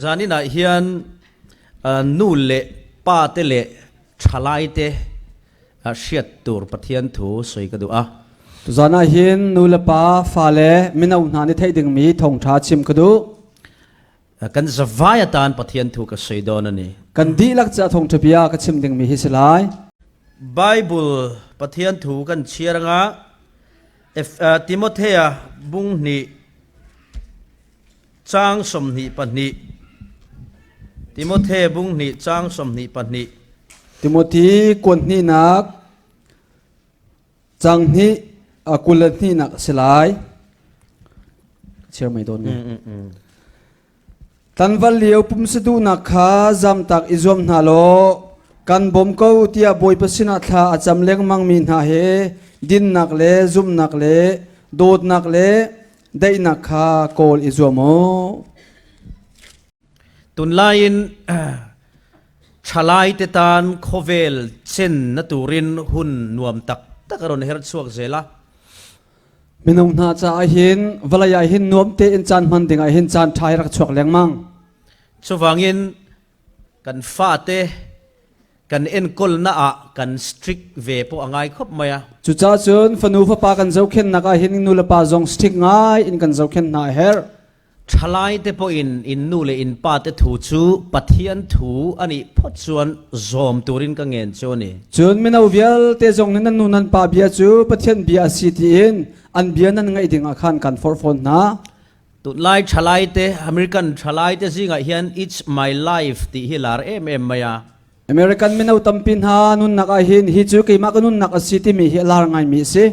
zani na hian nu le pa te le thalai te hriat tur pathian thu soi ka du a zana hin nulapa fale minau na ni theiding mi thong tha chim kadu kan zawaya tan pathian thu ka soi don ani kan di lak cha thong thapia ka chim ding mi hi silai bible pathian thu kan chiaranga timothea bung ni chang som ni pani timothe bung ni chang som ni pani timothy kon ni nak chang ni akulat ni nak silai cher mai don nge tanwal liu pum sedu nakha jam tak izom na lo kan bom ko tia boy pasina tha acham leng mang mi na he din nak le zum nak le dot nak le dai nakha kol izomo tun lain chalai te tan khovel chen na turin hun nuam tak takaron her chuak zela minung na cha hin valaya hin nuam te in chan man ding a hin chan thai rak chuak leng mang chuwangin kan fa te kan en kol na a kan strict ve po angai khop maya chu cha chun fanu fa pa kan zo khen naka hin nula pa zong stick ngai in kan zo khen na her chalai te po in nu le in pa te thu chu pathian thu ani phot chuan zom turin ka ngen choni chun minau vial te zong nan nu nan pa bia chu pathian bia si ti in an bia nan ngai ding a khan kan for phone na tut lai chalai te american chalai te zinga hian it's my life ti hilar maya American minau tampin ha nun naka hin hi chu ke ma kanun nak asiti mi hi lar ngai mi se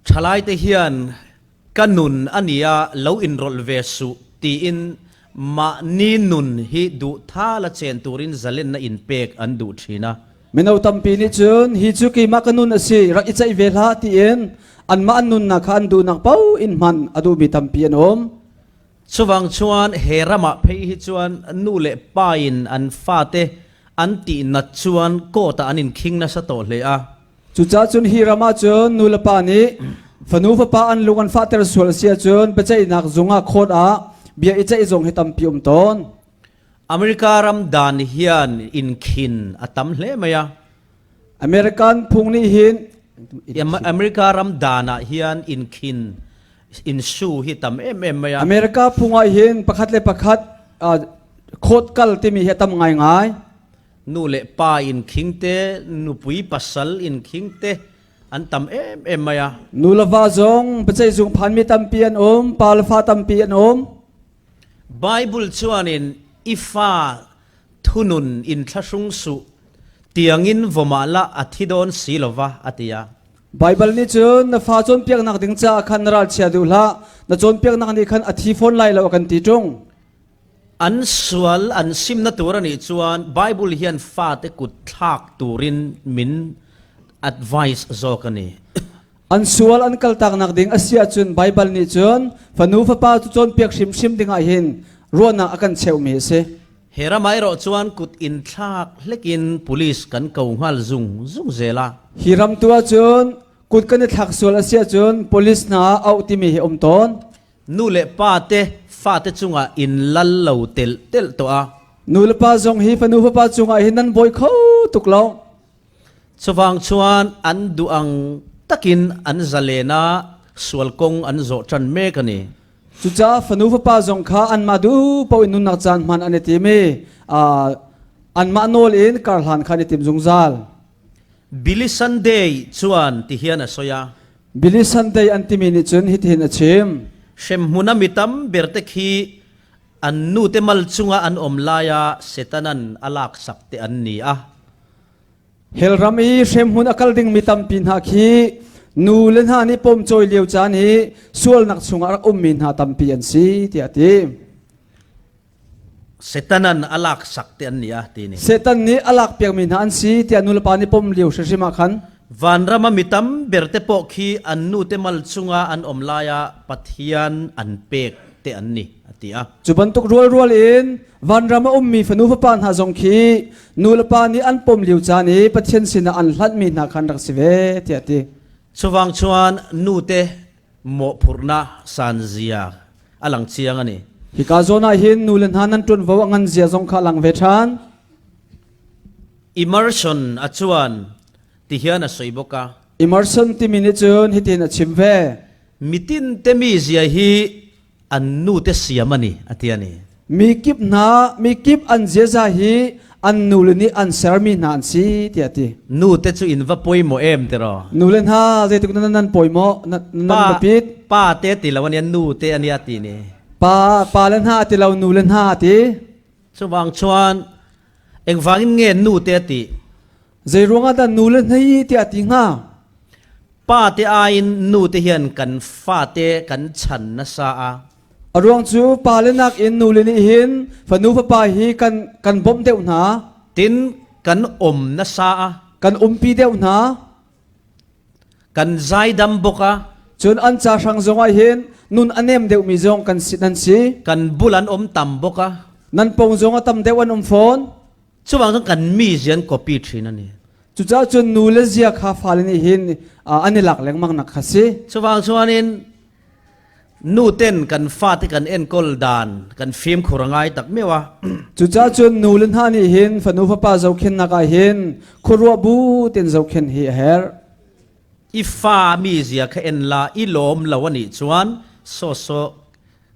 chalai te hian kanun ania lo in rol ve su ti in ma ni nun hi du tha la chen turin zalen na in pek an du thina minau tampi ni chun hi chu ke ma kanun asi rak ichai ve la ti en an ma nun na khan du nak pau in man adu mi tampi an om chuwang chuan herama phei hi chuan nu le pain an fa te an ti na chuan ko ta anin khing na sa to hle a chu cha chun hi rama chun nu la pa ni fanu fa pa an lungan fa ter sol sia chun bechai nak zunga khot a bia ichai zong hi tampi ton america ram dan hian in khin atam hle maya American phung ni hin america ram dana hian in khin in su hi tam maya America phunga hin pakhat le pakhat khot kal ti mi he tam ngai ngai nu le pa in khingte nu pui pasal in khingte an tam maya nu lava zong bechai zung phan mi tampi an pal fa tampi an bible chuanin ifa thunun in thlasung su tiangin vomala athidon silova atia Bible ni chun na fa chon piak nak ding cha khan ral chia du la na chon piak nak ni khan athi phone lai lo kan ti tung an sual an sim na turani chuan bible hian fa te kut thak turin min advice zokani an sual an kal tak nak ding asia chun Bible ni chun fanu fa pa chu chon piak sim sim ding a hin ruana akan cheu mi se hera mai ro chuan kut in thak lekin police kan ko ngal zung zela hiram tua chun kut kan thak sual asia chun police na au ti mi hi ton nu le pa te fa te chunga in lal lo tel to a nu le pa zong hi fanu fa pa chunga hin nan boy kho tuk lo chuwang chuan an du ang takin an zalena sual kong an zo tran me kani chu cha fanu fa pa zong kha an ma du po in nun nak chan man ane ti me an ma nol in kar hlan khan tim zung zal Billy Sunday chuan ti hian a soya Billy Sunday an ti mi ni chun hit hin a chim shem huna mitam berte khi an nu te mal chunga an omlaya setanan alak sakte an ni a hel rami shem hun akal ding mitam pin ha khi nu len ha ni pom choi liu cha ni sual nak chunga rak min ha tam pi an si ti ati setanan alak sakte an ni a ti ni setan ni alak piak min ha an si ti anul pa ni pom liu shima khan van rama mitam berte po khi an nu te mal chunga an omlaya pathian an pek te an ni ati a chuban tuk rual in van rama mi fanu fa pan ha zong khi nul pa ni an pom liu cha ni pathian sina an hlat mi na khan rak sive ti ati chuwang chuan nu te mo phurna san zia alang chiang ani hi ka zona hin nulen hanan tun vo ngan zia zong kha lang ve than immersion achuan ti hian a soiboka immersion ti mini chun hitin a chim ve mitin te mi zia hi an nu te siamani atiani mi kip an zia za hi an nulani an sermi nan si ti ati nu te chu in va poimo em te ro nulen ha ze tuk nan poimo nan bapit pa te ti lawan yan nu te ani ati ni pa len ha ti law nulen ha ti chuwang chuan eng wangin nge nu te ti ze ronga da nulen hei ti ati nga pa te a in nu te hian kan fa te kan chan na sa a arong chu pa lenak in nulani hin fanu pa hi kan bom deuh na tin kan om na sa a kan umpi deuh na kan zai dam boka chun an cha sang zonga hin nun anem deuh mi zong kan sinan si kan bulan om tam boka nan pong zonga tam deuh an phone chuwang jong kan mi zian copy thin ani chu cha chun nule zia kha falani hin ani lak leng mang nak khasi chuwang chuanin nu ten kan fa te kan en kol dan kan film khurangai tak mewa chu cha chun nulen hani hin fanu pa zo khen naka hin khurwa bu ten zo khen hi her i fa mi zia kha en la i lom lawani chuan so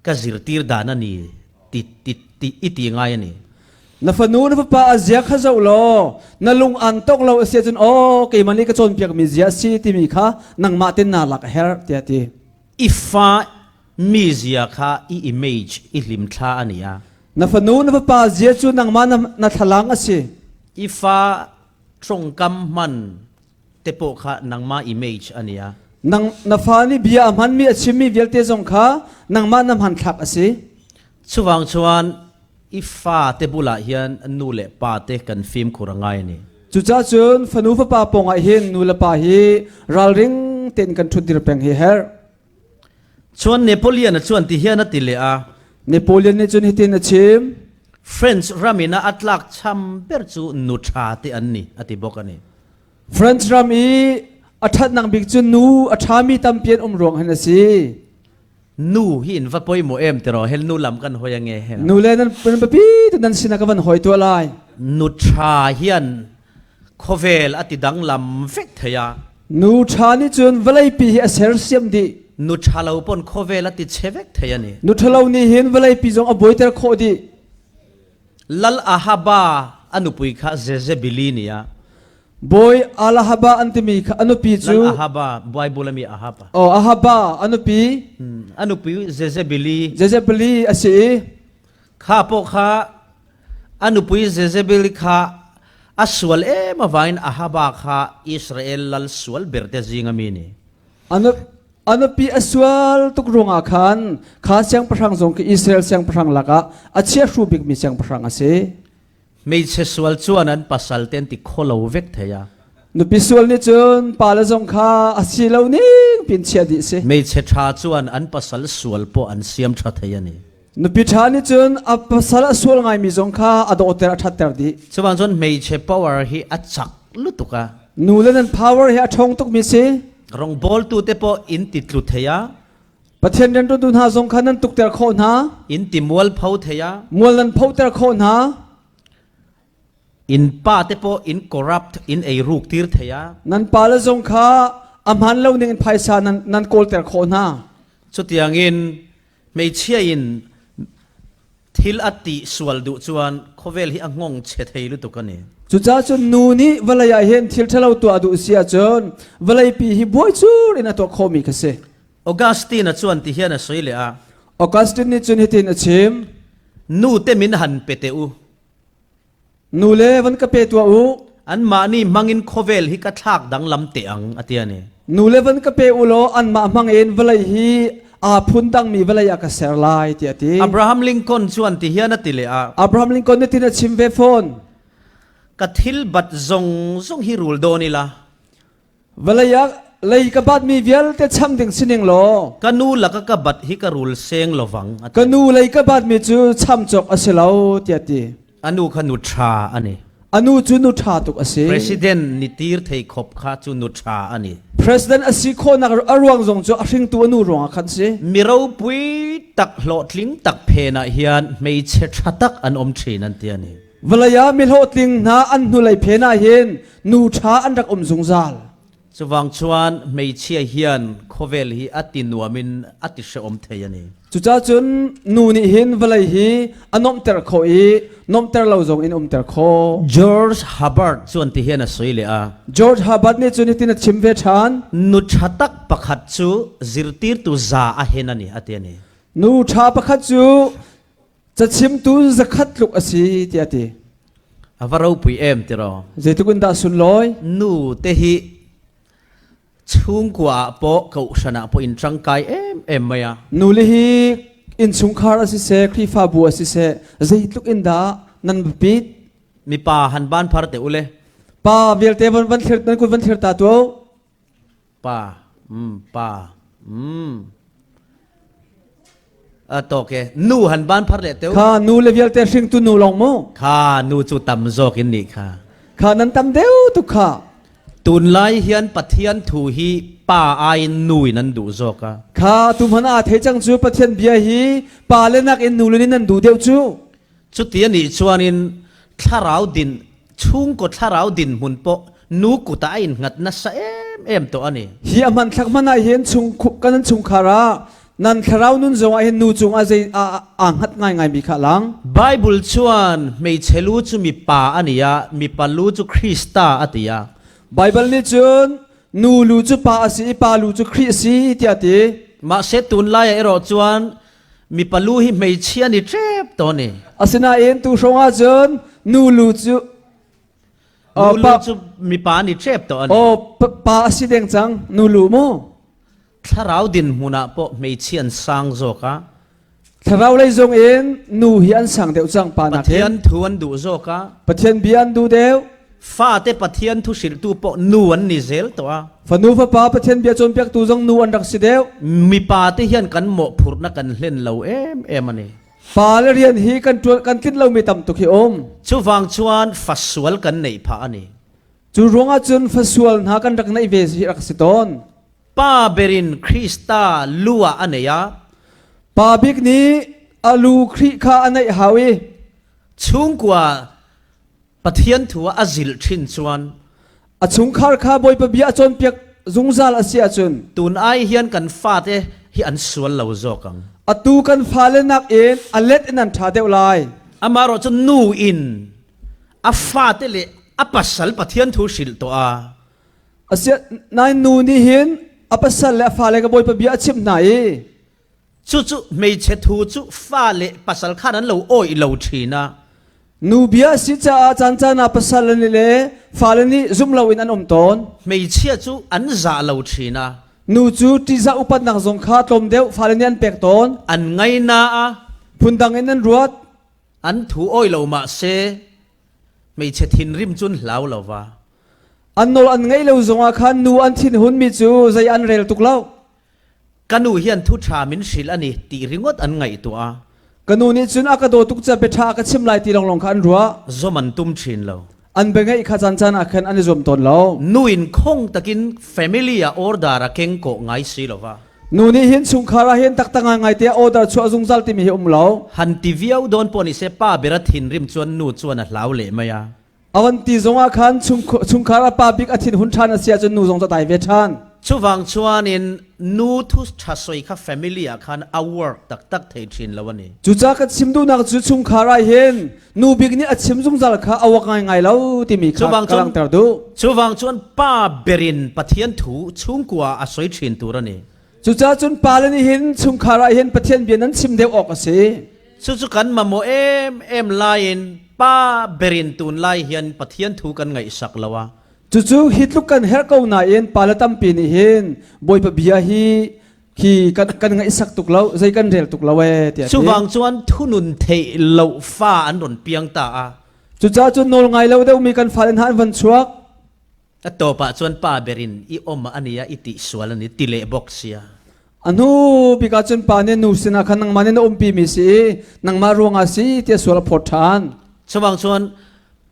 ka zirtir dan ani ti iti ngai ani na fanu na pa azia kha zo lo na lung an tok lo asia chun o ke mani ka chon piak mi zia si ti mi kha nang ma ten na lak her ti ati i fa mi zia kha i image i lim tha ania na fanu na pa zia chu nang ma na thalang asi i fa trong kam man te po kha nang ma image ania nang na fani bia man mi achimi velte zong kha nang ma nam han thak asi chuwang chuan i fa te bula hian nu le pa te kan film khurangai ni chu cha chun fanu pa pong a hin nu la pa hi ral ring ten kan thudir peng hi her chuan Napoleon chuan ti hian atile a Napoleon ni chun hitin achim French ramina atlak cham ber chu nu tha te anni ati bokani French ram i athat nang big chun nu athami tampian rong han asi nu hi in va poimo em te ro hel nu lam kan hoyange he nu le nan pen papi tu nan sinakavan hoi to lai nu tha hian khovel ati dang lam vek thaya nu thani chun valai pi hi aser siam di nu tha lo pon khovel ati chevek thaya ni nu thalo ni hin valai pi jong a boiter kho di lal ahaba anupui kha zezebili niya boy alahaba antimi kha anupi chu lal ahaba bible mi ahaba o ahaba anupi anupui zezebili jezebeli asi kha po kha anupui zezebili kha aswal e mawain ahaba kha Israel lal swal berte jinga mini anupi aswal tukronga khan kha siang prang jong ki Israel siang prang laka achia shubik mi siang prang ase mei che swal chuan an pasal ten ti kholo vek thaya nu pisual ni chun pala jong kha asilo ni pin chia di se mei che tha chuan an pasal swal po an siam tha thaya ni nu pitha ni chun apasal aswal ngai mi jong kha ado ter thatter di chuan chon mei che power hi achak lutuka nu len power he athong tuk mi se rong bol tu te po in ti tlu thaya pathen den tu na jong kha nan tuk ter kho na in ti mual phau thaya mol nan phau ter kho na in pa te po in corrupt in ei ruk tir thaya nan pala jong kha amhan lo ning phaisa nan kol ter kho na chutiang in mei chia in thil ati swal du chuan khovel hi angong che thei lu tukani chu cha chun nu ni valaya hen thil thalo tu adu sia chon valai pi hi boy chur in ato khomi khase Augustine chuan ti hian a soile a Augustine ni chun hitin achim nu te min han peteu nu le van ka pe tu u an mani mangin khovel hi ka thak dang lam te ang atiani nu le van ka pe u lo an ma mang en valai hi a phun dang mi valaya ka ser lai ti ati Abraham Lincoln chuan ti hian atile a Abraham Lincoln ni tin achim ve phone ka thil bat zong hi rul do ni la valaya lei ka bat mi vial te cham ding sining lo kanu laka ka bat hi ka rul seng lovang kanu lei ka bat mi chu cham chok aselo ti ati anu khanu tha ani anu chu nu tha tuk ase president ni tir thei khop kha chu nu tha ani president asi kho nak arwang zong chu ahring tu anu ronga khan se miro pui tak hlo tling tak phena hian mei che thatak an om thin an ti ani valaya milho tling na an nu lai phena hin nu tha an rak zung zal chuwang chuan mei chia hian khovel hi atin nuamin ati se om thei ani chu cha chun nu ni hin valai hi anom ter kho i nom ter lo zong in ter kho George Hubbard chuan ti hian a soile a George Hubbard ni chuni tin chimve than nu thatak pakhat chu zirtir tu za a hen ani ati ani nu tha pakhat chu chachim tu zakhat luk asi ti ati avaro pui em tiro zetukun da sun loi nu te hi chung kwa po ko sana po in changkai em maya nu li hi in chungkhar asi se khri fa bu asi se zeitluk in da nan bit mi pa han ban phar te ule pa velte van thir nan ku van thir ta to pa pa a to ke nu han ban phar le te kha nu le velte hring tu nu long mo kha nu chu tam zok in ni kha nan tam deu tu kha tun lai hian pathian thu hi pa ai nui nan du zoka kha tu mana the chang chu pathian bia hi pa le nak in nu le nan du deu chu chu ti ani chuanin tharau din chung ko tharau din hun po nu ku ta in ngat na sa em to ani hi aman thak mana hian chung kan chung khara nan kharau nun zonga hin nu chung a zai a ngat ngai ngai mi kha lang bible chuan mei chelu chu mi pa ania mi palu chu krista atia bible ni chun nu lu chu pa asi pa lu chu khri si ti ati ma se tun lai ero chuan mi palu hi mei chia ni trep to ni asina en tu ronga chun nu lu chu nu chu mi pa ni trep to ani pa asi deng chang nu lu mo tharau din huna po mei chian sang zoka tharau lai zong en nu hi an sang deu chang pa na pathian thuan du zoka pathian bian du deu fa te pathian thu sil tu po nuan ni zel to a fanu fa pa pathian bia chon pek tu jong nu an rak si deu mi pa te hian kan mo phur na kan hlen lo em ani pa le rian hi kan kin lo mi tam tu khi om chu wang chuan fasual kan nei pha ani chu ronga chun fasual na kan rak nei ve si rak si ton pa berin krista lua aneya pa bik ni alu khri kha anai hawi chungkwa pathian thua azil thin chuan achung khar kha boi pa bia chon pek zungzal asia chun tun ai hian kan fa te hi an sual lo zokang atu kan phale nak en alet enan tha deu lai amaro chu nu in a fa te le a pasal pathian thu sil to a asia nai nu ni hin apasal le phale ka boi pa bia chim nai chu mei che thu chu fa le pasal khan an lo oi lo thina nu bia si cha chan chan na pasal ni le phale ni zum lo in an om ton mei chia chu an za lo thina nu chu ti za upat nak zong kha tlom deu phale ni an pek ton an ngai na a phundang in an ruat an thu oi lo ma se mei che thin rim chun hlau lo wa an nol an ngai lo zonga khan nu an thin hun mi chu zai an rel tuk lau kanu hian thu tha min sil ani ti ringot an ngai to a kanu ni chun akado tuk cha betha ka chim lai ti long long khan ruwa zoman tum thin lo an bengai kha chan chan akhan an zom ton lo nuin khong takin family a order a keng ko ngai si lo wa nu ni hin chung khara hin tak tanga ngai te order chu azung zal ti mi hi lo han ti viau don poni se pa bera thin rim chuan nu chuan a hlau le maya awan ti zonga khan chung khara pa bik athin hun than asia chun nu zong ta dai ve than chuwang chuan in nu thu thasoi kha family a khan a work tak tak thei thin lawani chu cha ka chimdu nak chu chung khara hin nu bik ni achim zung zal kha awak ngai ngai lo ti mi kha kalang ter du chuwang chuan pa berin pathian thu chungkwa a soi thin turani chu cha chun palani hin chung khara hin pathian bian an chim deu ok ase chu kan mamo em lain pa berin tun lai hian pathian thu kan ngai sak lawa chu hitluk kan her ko na en palatam pi ni hin boi pa bia hi khi kan ngai sak tuk lo zai kan rel tuk lo we ti chuwang chuan thunun thei lo fa an ron piang ta a chu cha chu nol ngai lo deu mi kan falen han van chuak to pa chuan pa berin i om ania iti swalani tile boxia anu bika chun pa ne nu sina khan nang mane na umpi mi si nang ma ronga si te swal phothan chuwang chuan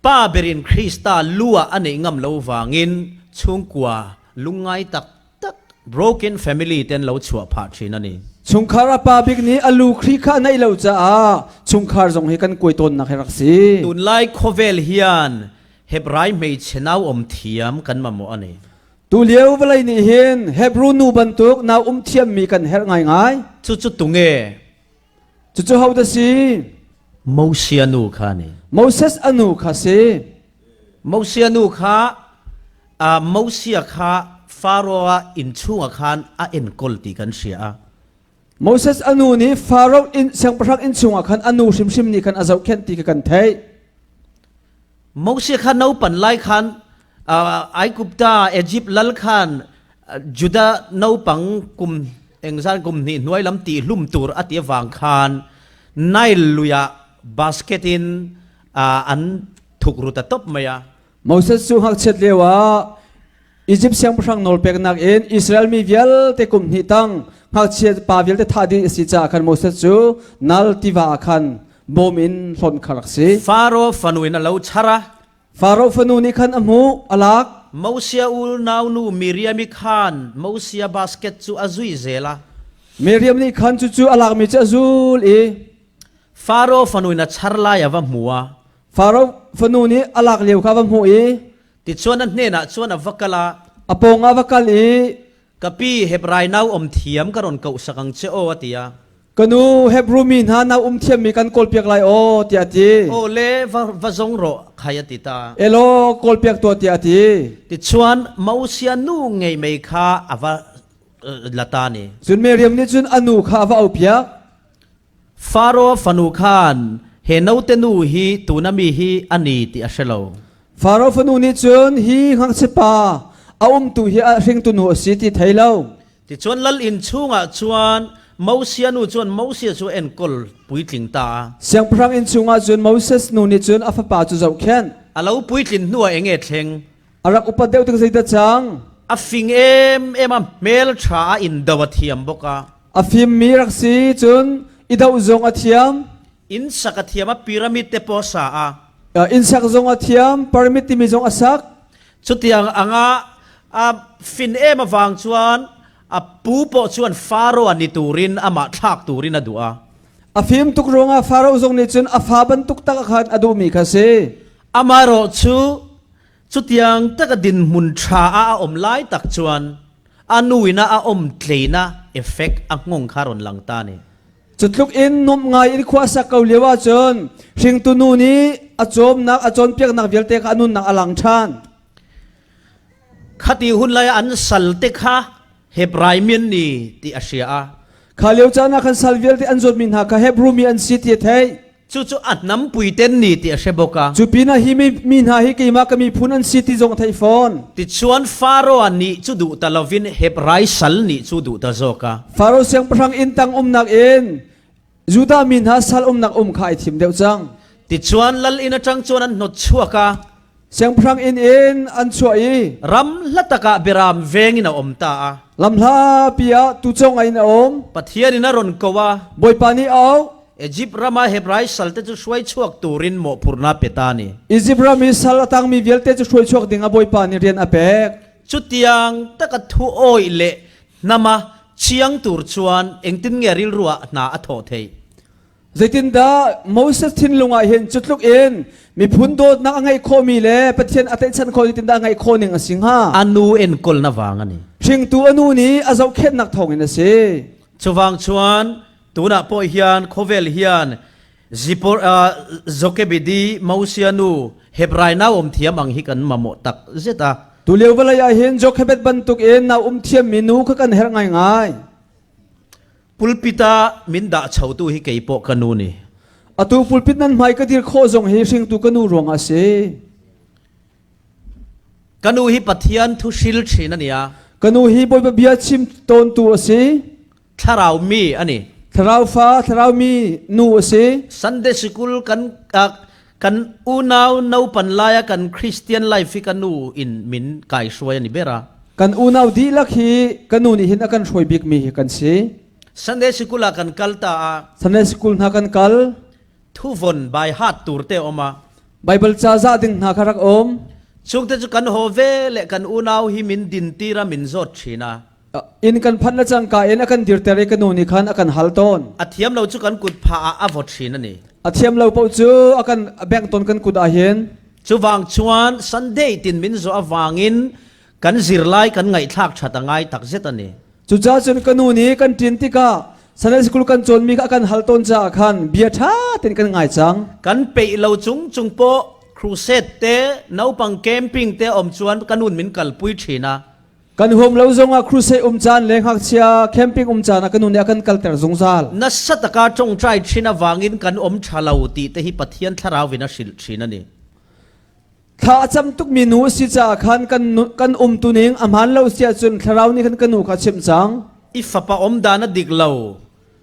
ป้าเบรินคริสตาลัวอันนี้งำเราวางินช่วงกว่าลุงไงตัก broken family เต็นเราชัวพาชีนั่นนี่ ชุงคาราปาบิกนี้อลูครีข้าในเราจะชุงคาร์จงให้กันกวยตนนักรักษีตุนไลโคเวลเฮียนเฮบรายไม่เชนาวเทียมกันมาโมอันนี้ตูเลี้ยวเวลานี้เห็นเฮบรูนูบันทุกนาเทียมมีกันเฮรง่ายง่ายจุดตุงเอจุดเฮาดสีโมเสียนูขานี่โมเสสอนุขาสีโมเสียนูขาโมเสียขาฟาโรห์อินชูงขานเอ็นกอลตีกันเสียโมเสสอนุนี้ฟาโรห์อินเสียงพระอินชูงขันอนุชิมนี่กันอาจจะเข็นตีกันเทยโมเสียขานูปันไลขันไอกุปตาอียิปต์ลัลขันจุดานูปังกุมเองซานกุมนี่หน่วยลำตีลุ่มตูร์อติวังขันไนลุยาบาสเกตินอันถูกรุตตบไหมอะโมเสสสุหักเช็ดเลวะอียิปต์เสียงพระนอลเปกนักเอ็นอิสราเอลมีเวลเตกุมนี่ตั้งหักเช็ดปาเวลเตทาดีสิจ้าขันโมเสสสุนัลติวาขันบอมินหลนขลักสีฟาโรห์ฟันุนเราชาระฟาโรห์ฟันูนี่ขันอมูอลักโมเสียอูนาวนูมิริยามิขันโมเสียบาสเกตซูอาซุยเซลามิริยมนี่ขันจู่ๆอลักมิจะซูลอีฟาโรห์ฟันุนชาร์ลายาวมัวฟาโรห์ฟันูนี่อลักเลียวข้าวมัวอีติดชวนนั้นเนี่ยนะชวนวักลาอปงอวักลีกับพี่เฮบรายนาวเทียมกระดอนเก่าสังเชโอวติยากันูเฮบรูมินฮานาวเทียมมีกันกอลเปียกไลโอติอาตีโอเลวะจงโรขายติตาเอโลกอลเปียกตัวติอาตีติดชวนมาอุสยานูไงไม่ข้าอวะละตานีจุนเมริยมนี่จุนอนุข้าวเอาเปียกฟาโรห์ฟันุขานเฮนูเตนูฮีตูนามีฮีอันนี้ติอาเชโลฟาโรห์ฟันูนี่จุนฮีหังเซปาเอาตุฮีอาริงตุนูสิติไทยเล่าติชวนลัลอินชูงะชวนมูเซียนูชวนมูเซียชวนเอ็นกอลปุยติงตาเสียงพระอินชูงะชวนมูเซสนูนี่ชวนอัฟปาจุเจ้าเข็นอาเราปุยติงนัวเองเองอารักอุปเดวตึงใจตาจังอาฟิงเอ็มเมลชาอินดาวเทียมบกาอาฟิมมีรักซีจนอิดาวจงอาเทียมอินสักเทียมพีระมิดเตปอสาอินสักจงอาเทียมพีระมิดที่มีจงอาสักสุดที่อ่างฟินมาวางชวนปูปอชวนฟาโรห์นิตูรินมาทักตูรินอดูอาฟิมตุกรงฟาโรห์จงนี่จนอาฟาบันตุกตักขันอดูมีคาเซมาโรชูสุดที่ตักดินมุนชาอมไลตักชวนนุยนะอมเทนะเอฟเฟกต์งงคารอนลังตานีจุดลุกอินนุ่มง่ายอินขวาสักเกาเลวาจนชิงตุนูนี้อาจอมนักอาจนเปียกนักเวลเตกอนุนนักอลังชานขัดหุ่นลายอันสัลเตคะเฮบรายมินนี่ที่อาเซียข้าเลี้ยวจานักขันสัลเวลที่อันจดมินหาข้าเฮบรูมีอันสิทธิ์เทยจู่อันน้ำปุยเต้นนี่ที่อาเซียบกาจู่ปีน่าฮิมินหาฮิกิมาก็มีพูนันสิทธิ์จงไทยฟอนติดชวนฟาโรห์นี่จู่ดูตะลวินเฮบรายสัลนี่จู่ดูตะโจกาฟาโรห์เสียงพรังอินตังนักเอ็นจูดามินหาสัลนักขายทิมเดียวจังติดชวนลัลอินจังชวนนั้นนดชัวกาเสียงพรังอินอันช่วยรำลัตกะเบรามเวงินาอมตาลำลาปียตุจงไอนาอมปัทยานินารอนกว่าบอยปานีเอาอียิปต์รามาเฮบรายสัลเตจะช่วยช่วยตูรินโมพูร์นาเปตานีอียิปต์รามีสัลตังมีเวลเตจะช่วยช่วยดิ่งบอยปานีเรียนอเปกจุดยังตะกัดทูโอยเละนามาเชียงตูร์ชวนเอ็งตินเงริลรัวนาอัทโธเทใจตินดาโมเสสทินลงเห็นจุดลุกเอ็นมีพุนโดดนักไงโคมีเล่ปะเทียนอัตชันโคตินดาไงโคหนึ่งสิงหาอนูเอ็นกลนวางันนี่ชิงตัวอนูนี้อาจจะเข็นนักทองนี่สิชวางชวนตัวนักปอยฮิอันโคเวลฮิอันซิปอร์โจเกบิดีมาอุสยานูเฮบรายนาเทียมังฮิกันมาโมตักเจตาตัวเลี้ยวเวลาเห็นโจเกบิดบรรทุกเอ็นนาเทียมมินูก็กันเฮงง่ายปุลปิตามินดาชาวตูฮิเกยปอกันูนี่อตูปุลปิดนั้นไม่ก็ที่ข้อจงเฮชิงตูกันูรวงอาเซกันูฮิปัทยันทุชิลชีนันยากันูฮิบอยบเบียชิมตนตัวอาเซทาราวมีอันนี้ทาราวฟ้าทาราวมีนูอาเซซันเดย์สกุลกันอูนาวนาปันลายกันคริสเตียนไลฟ์กันนูอินมินไก่สวยนี่เบรากันอูนาวดีลักฮีกันูนี่เห็นอากันช่วยบิกมีกันเซสันเดย์สกุลกันคัลตาสันเดย์สกุลนักกันคัลทุวนบายฮัตตูร์เตอมา Bible cha za ding na kharak om ช่วงที่จะกันโฮเวและกันอุณาวหิมินดินตีรามินจดชีนา in kan phan na chang ka en akan dir tere kanu ni khan akan halton อัธยมเราจุกันกุดพาอาวดชีนั่นนี่ athiam lo po chu akan beng ton kan kuda hian ชูวางชวนซันเดย์ตินมินโซอวางอินกันสิรไลกันไงทักชัดไงตักเซตันนี่ chu cha chun kanu ni kan tin ti ka Sunday school kan chon mi ka akan halton cha khan bia tha tin kan ngai chang กันเปย์เราจุงโปครูเซตเตนาวปังแคมปิ้งเตอมชวนกันอุ่นมินกัลปุยชีนา kan hom lo zonga cruise chan leng hak chia camping chan kanu ni akan kalter zongzal นัสตกาจงใจชีนาวางอินกันชาลาวตีเตหิปัทยันทราวินาชิลชีนันนี่ ถ้าจำทุกเมนูสิจะขันกันตัวนี้อาหารเราเสียจนคราวนี้ขันกันหนูขัดชิมจัง อีฟ้าป้าดานาดิกเลา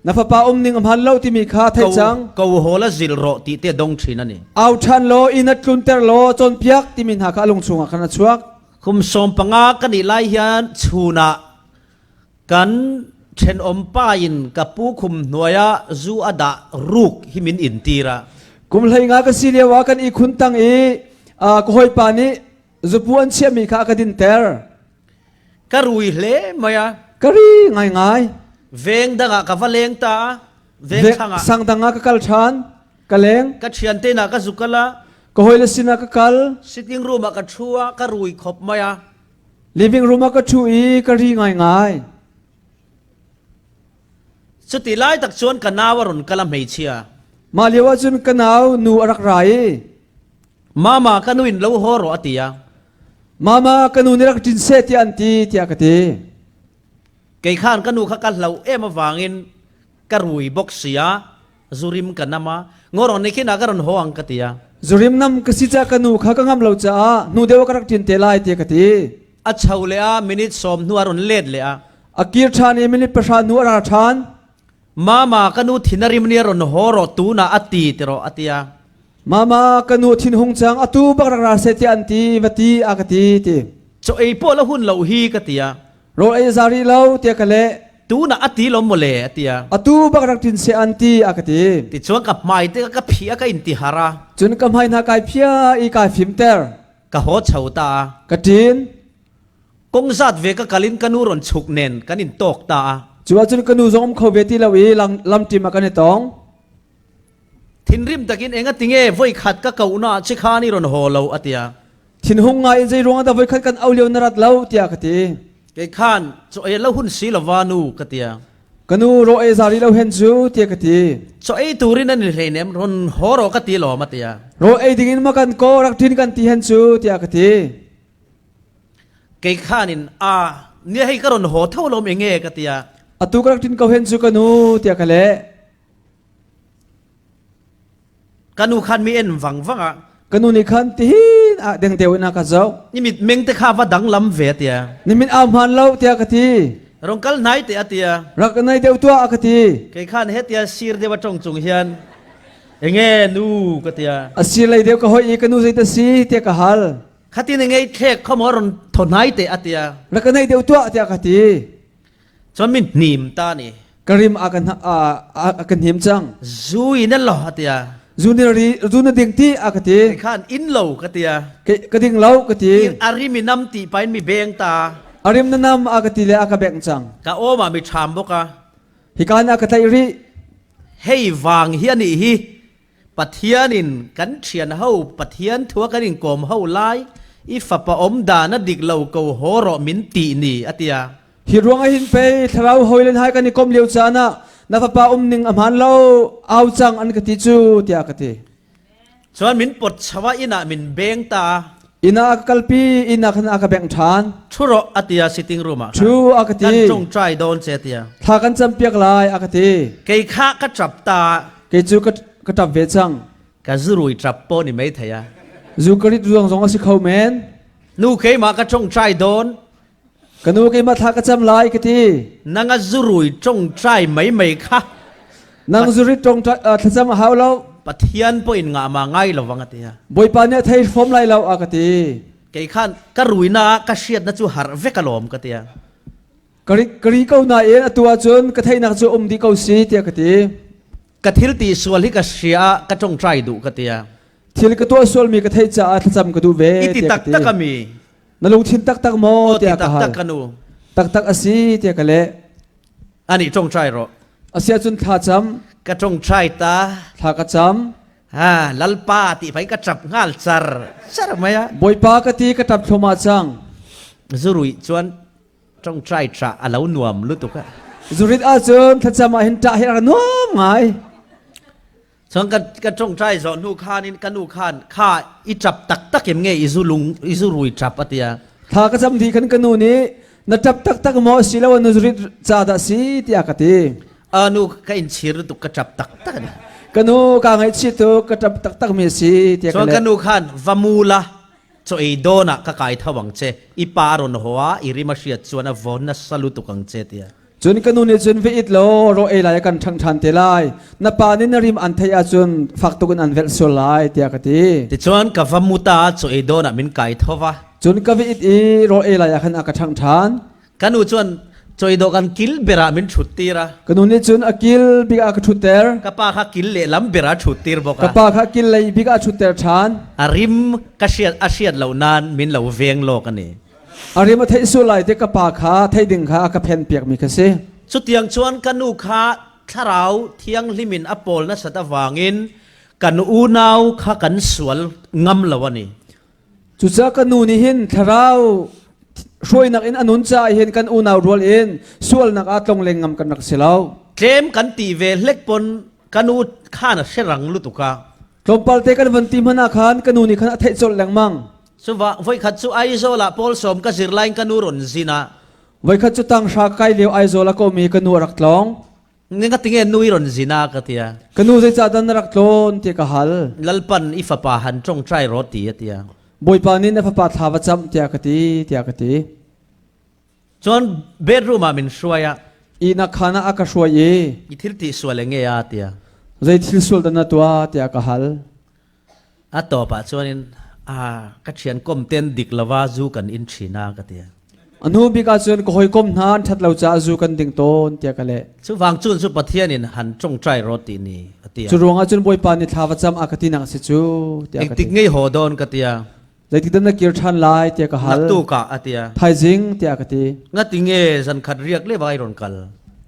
นับป้านิ่งอาหารเราที่มีค่าไทยจัง กูโหละจิลโรตีเตดงชีนันนี่ เอาชันโลอินัดลุนเตอร์โลจนเปียกที่มีหักลงสูงขันชวก คุมสมปังอากันอิไลยันชูนากันเช่นป้ายินกับผู้คุมหน่วยจูอดารุกหิมินอินตีระ กุมเลยงากันสิเลียวกันอีคุณตั้งอีก็หอยปานี้จุบุอันเชี่ยมีค่ากระดินเตอร์ กรุยเล่มายาก ะรีง่าย เวงดังกับวเลงตาเวงทาง สังดังกัลชันกะเลง กัเชียนเตนะกัจุกละ ก็หอยเลสินกัล สิทิงรูมากัชัวกรุยขบมายา living room ก็ช่วยกะรีง่าย สุดที่ไล่ตักชวนกันนาวรุนกะละไม่เชีย มาเลียวจุนกันเอาหนูรักไร มากันวินเล่าหัวรอตีย มากันหนูนี่รักจินเซติอันตีที่อากาศ ไก่ข้านกันนูขกันเล่ามาวางอินกรุยบกเสียจูริมกันนามางอรอนในขี้นักรอนหัวอังกตีย จุริมนำกสิจากกันหนูข้ากังามเราจ้าหนูเดียวก็รักจินเตลายที่อากาศ อัจฉริยะมินิสมนัวรอนเล็ดเลยอะ อากีร์ชานเอมินิประชาหนูราชาน มากันนูทินาริมเนียรอนหัวรอตูนาอตีเตโรอตีย มากันหนูทินหงจังอตูบักรักราเซติอันตีวัตีอากาศที่ จะไอพวกละหุ่นเหล่าฮีกตีย โรไอซารีเล่าที่อากาศ ตูนาอตีลมโมเลอตีย อตูบักรักจินเซอันตีอากาศ ติดชวนกับไม้เตกับผีก็อินติฮาระ จนกำให้นักไอเพียอีกายฟิมเตอร์ ก็หัวเฉาตาก จิน กงจัดเวกกลินกันนูรอนฉุกเนนกันอินตกตา จวนจนกันหนูจงเขาเวทีเราอีลำจิมากันในตอง ทินริมตะกินเองก็ติงไว้ขัดก็เก่าหน้าชิคานี่รอนหัวเราอตีย ทินหงไงใจรวงแต่ไว้ขัดกันเอาเลียวนารัดเล่าที่อากาศ ไอ้ข้านจะไอ้ละหุ่นสีละวานูกตีย กันหนูโรไอซารีเล่าเห็นจูที่อากาศ จะไอ้ตูรินันเรเนมรอนหัวเรากตีหล่อมาตีย โรไอดิ่งมากันก็รักทินกันที่เห็นจูที่อากาศ ไอ้ข้านินเนี่ยให้กรอนหัวเท่าลมเองกตีย อตุกรักทินเขาเห็นจูกันหนูที่อากาศ กันนูขันมีเอ็นวังอ่ะ กันหนูนี่ขันที่เด้งเดียวนักเจ้า นี่มิดเมงตะข้าว่าดังลำเวตีย นี่มินอามันเล่าที่อากาศ รองกัลไหนตียตีย รักกันในเดียวตัวอากาศ ไอ้ข้านเฮตียซีร์เดวจงจงเฮียนเองนูกตีย อาศัยเลยเดียวก็หอยกันหนูใจตะซีที่อากาศ ขัดที่ยังไงเทกข้ามรอนทนไหนตียตีย รักกันในเดียวตัวที่อากาศ จนมินนิมตานี่ กริมอากันหิมจัง จูอินั่นหล่อตีย จูนดิ่งที่อากาศ ไอ้ข้านอินเหล่ากตีย กระดิ่งเล่ากระดิ่ง อาริมินำตีไปมีเบงตา อาริมนั่นนำอากาศเลยอากาศแบงจัง กะโอมามีชามบกะ ฮิการอากาศไทยรี ให้วางเฮียนี่ฮีปะเทียนินกันเชียนเฮาปะเทียนทัวกันอินกลมเฮาไลอีฝับปะอมดานะดิกเหล่าเกาโหรอมินตีนี่อติยา ฮิรวงไอหินไปทราวหอยเลนหายกันนิคมเลียวจานะนับป้านิ่งอำหันเล่าเอาจังอันกติจูที่อากาศ ส่วนมินปดชวะอินะมินเบงตา อินาคัลปีอินาขันอากาศแบงชาน ชุรออติยาสิติงรูมา ชูอากาศ กันจงใจโดนเสียติยา ถ้ากันจำเปียกลายอากาศ เกยข้าก็จับตา เกจูกระตับเวจัง กะซรุยจับโปนี่ไม่เทีย จูกริดดวงสองอสิเขาแมน นูเคยมาก็จงใจโดน กันนูกิมาทากระจำลายกะที นังซรุยจงใจไม่ค่ะ นางจุริตรงทจำหาวเรา ปะเทียนปอินงามาง่ายระวังอติยา บอยปานเนี่ยไทยฟอมไลเราอากาศ เกยขันกะรุยนากะเชียดนะจูหาร์เวกะลอมกะติยา กรีเก้านาเอ็นตัวจนกระไทยนักจูอมดีเก้าสีที่อากาศ กะทิลตีส่วนที่กะเชียกะจงใจดุกะติยา ท ทิลกตัวสวลมีกระเทยจ่าจำกระดูเว อิติตักตักมี นลุงทินตักตักโม โอ เตี ติ ย ตั กะ ก หั ตั ล กกันนู ตักตักอสีเตียกะเละ อันนี้จงใจรอ อาเซียจุนท่าจ กระจงใจตา ำท่ากระจ ลัลปาติไปกระจับงาลซาร์ซาร์ไหมอะ ำบอยปากตีกระตับโทมาจัง ซุรุยชวนจงใจจ่าอาลาวนวมลุตุกะ จุริตอาจุนท่าจำมาเห็นจ่าเห็นนัวไง ส่วนกันจงใจสอนนูขานนี่กันนูขานข้าอิจับตักตักยังไงอิซุลุงอิซุรุยจับปะเตีย ท่ากระจำที่ขันกันนูนี้นัดจับตักตักโมสิแล้วนุจุริตจ่าดาสีเตียกะตี นูก็อินชิรตุกกระจับตักตักนี่ กันนูกางให้ชิตุกระจับตักตักมีสีเตีย ส่ว กะ น เละ กันนูขานวามูลาโจเอโดนะก็กายทวังเจอีปารอนหัวอิริมาเชียชวนวอนนัสลุตุกังเจเตีย จุนกันนูนี่จุนวิอิตโลโรเอลายกันทังทันเตลายนับปานินริมอันทยาจุนฝักตุกันอันเวลสุลายเตียกะตี ติชวนกับวามูตาโจเอโดนะมินกายทวะ จุนกวิตอีโรเอลายกันอากาทังทาน กันนูชวนโจเอโดกันกิลเบรามินชุดตีระ กันนูนี่จุนอากิลบิกอากาชุดเตอร์ กับป้าข้ากิลเลลัมเบราชุดตีร์บอก กะปาคักิลเลยบิกอาชุดเตอร์ทาน อาริมกเชียดอาเชียดเหล่านั้นมินเหล่าเวียงโลกันนี่ อาริมาไทยสุไลเตกะปาคาไทยดึงคาอากาเพนเปียกมีกะเซ สุดยังชวนกันนูข้าทาราวเที่ยงลิมินอปอลนัสตะวางินกันอูนาวข้ากันสวลงำเหล่านี้ จุดจากกันนูนี่หินทาราวช่วยนักอินอนุนใจเห็นกันอูนาวรัวอินส่วนนักอาตงเลงงำกันนักเสลาว เคลมกันตีเวเล็กปนกันอูข้าน่ะเชรังลุตุกา ลมปาลเตกันวันตีมนาคานกันนูนี่ขณะไทยจดแรงมัง สุว่าไว้ขัดสุไอโซละปอลสมกสิรไลน์กันอูรอนซินา ไว้ขัดจุดตังชาไกเลียวไอโซละก็มีกันนูรักลอง นี่ก็ติงเงินนุยรอนซินากะเตีย กันนูจะจัดดันรักโลนเตียกะฮัล ลัลปันอิฟปาหันจงใจรถตีเตีย บอยปานินเอฟปาทาวจำเตียกะตีเตียกะตี จนเบดรูมามินช่วยอะ อีนักขานะอากาศวย อิทิรติสวเลงเงียเตีย ใจทิลสุลตันตัวเตียกะฮัล อะต่อปะชวนินกัจเชียนก้มเต้นดิกลาวาจูกันอินชีนากะเตีย อันนู้บิกาจนก็หอยก้มนานทัดเราจะจูกันดิ่งต้นเตียกะเละ สุวางจุนสุปะเทียนินหันจงใจรถตีนี่เตีย จุรวงอาจนบอยปานิทาวจำอากาตินักสิจูเตีย เอง กะ ติ ตี กเงยโหดอนกะเตีย ใจที่ดันนักเกียร์ชันไลเตียกะฮั นัก ล ตู้กะเตีย ไทยจิงเตียกะตี งัดติงเงยสันขัดเรียกเรียบไอรอนกัล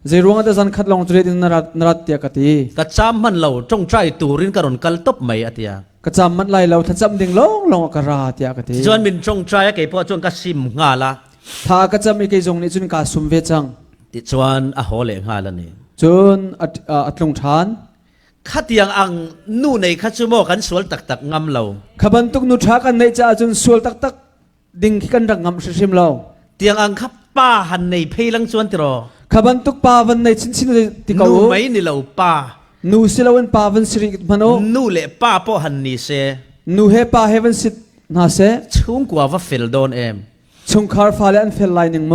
ใจรวงอาจจะคัดลงจุดนรัดเตียกะตี กัจจามมันเหล่าจงใจตูรินกรอนกัลตบไม่เตีย กระจำมันไล่เราทัดจำดิ่งลงกระราเตียกะตี จวนมินจงใจเกี่ยวกับจวนกัสิมงาละ ถ้ากระจำมีเกยจงนี่จุนกาสุมเวจัง ติจวนอโหเลงาละนี่ จุนอัดลงทาน ขัดยังอังนู่นในขัดชั่วโมงกันสวลตักตักงำเหล่า ขบันตุกนุชากันในจ่าจุนสวลตักตักดิ่งกันดังงำชิมเรา เตียงอังขับป้าหันในเพลังชวนติรอ ขบันตุกปาวันในชินติกา นู่ไม่นี่เหล่าป้า นูสิลาวันปาวันสิริมโน นู่เละป้าพ่อหันนี่เซ นูเฮปาเฮวันสิตนาเซ ชุ่งกว่าว่าเฟลโดนเอ็ม ชงคาร์ฟาเลอันเฟลไลนิงโม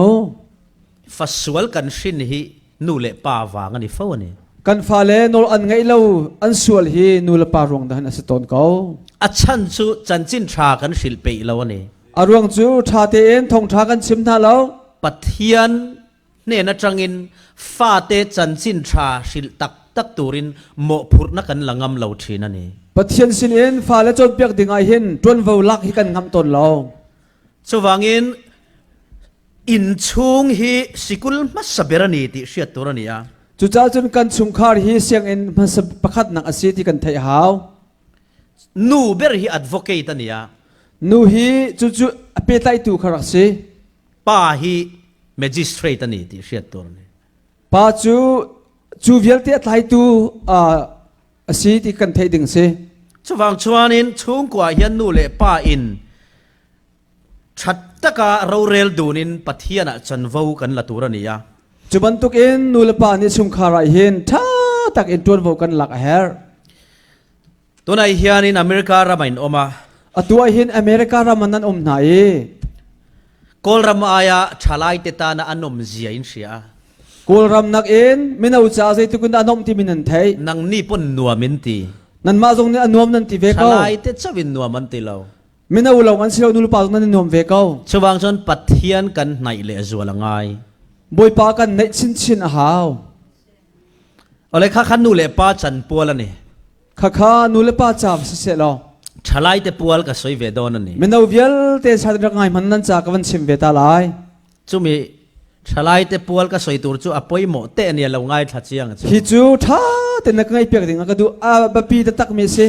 ฟัสวลกันชินฮีนู่เละป้าวางอันนี้ฟ้านี่ กันฟาเลนอลอันไงเราอันสวลฮีนูละปารวงดันอสตอนเขา อัชันซูจันจินชากันศิลปีเหล่านี่ อารวงจูชาเตเอ็นทงชากันชิมนาเรา ปัทยนเนี่ยนะจังอินฟาเตจันจินชาศิลตักตักตูรินโมพุรนักันละงำเหล่าทีนั่นนี่ ปะเทียนสินเอ็นฟาเลจนเปียกดิ่งไอเห็นจนเวลลักฮิกันงำตนเรา สว่างอินอินชุงฮีสิกุลมัสเบรนีติเชียตัวนี้อ่ะ จุจ้าจนกันชุมคาร์ฮีเสียงเอ็นมันสประคัดนักอาศัยที่กันไทยหาว นูเบรฮีอัดโวเกตันี่อ่ะ นูฮีจุเปตัยตูคารักซี ป้าฮีเมจิสเตรตันี่ติเชียตัวนี้ ป้าจูเวลเตไทยตูอาศัยที่กันไทยดิ่งซี สว่างชวนินชุงกว่ายันนูเละป้าอินชัดตะกะเราเรลดูนินปัทยนะจันวูกันละตัวนี้อ่ะ จุบันตุกเอ็นนูเลปานี่ชุมคาร์ไอเห็นท่าตักเอ็นจนเวกันหลักเฮร์ ตัวไหนเฮียนินอเมริการามินออกมา ตัวเห็นอเมริการามันนั้นไหน กอลรำอายะชาลายเตตานะอันนมเจียอินเสีย กูรำนักเอ็นมินาอุจาใจตุกุนดานอมที่มินันไทย นังนี่ปนนัวมินตี นั่นมาตรงนี้อนวมนั่นที่เว ชา ก้า ลายเตจวินนัวมันตีเรา มินาอุลาวันเสียวนูเลปาตรงนั้นนวมเวก้า ชวางชนปัทยนกันไหนเลจัวละไง บอยปากันในชินหาว อะไรข้าขันนูเลป้าจันปัวละนี่ ข้านูเลปาจามเสียแล้ว ป ฉลายแต่ปวลกับสวยเวดอนนี่ มินาวิลเตชาดรักไงมันนั่นจากวันชิมเวตาลาย จูมีฉลายแต่ปวลกับสวยตัวจูอภัยหมดเตเนี่ยเราง่ายทัดเชียง ฮิจูท่าแต่นักไงเปียกดิ่งก็ดูบปีตะตักมีสิ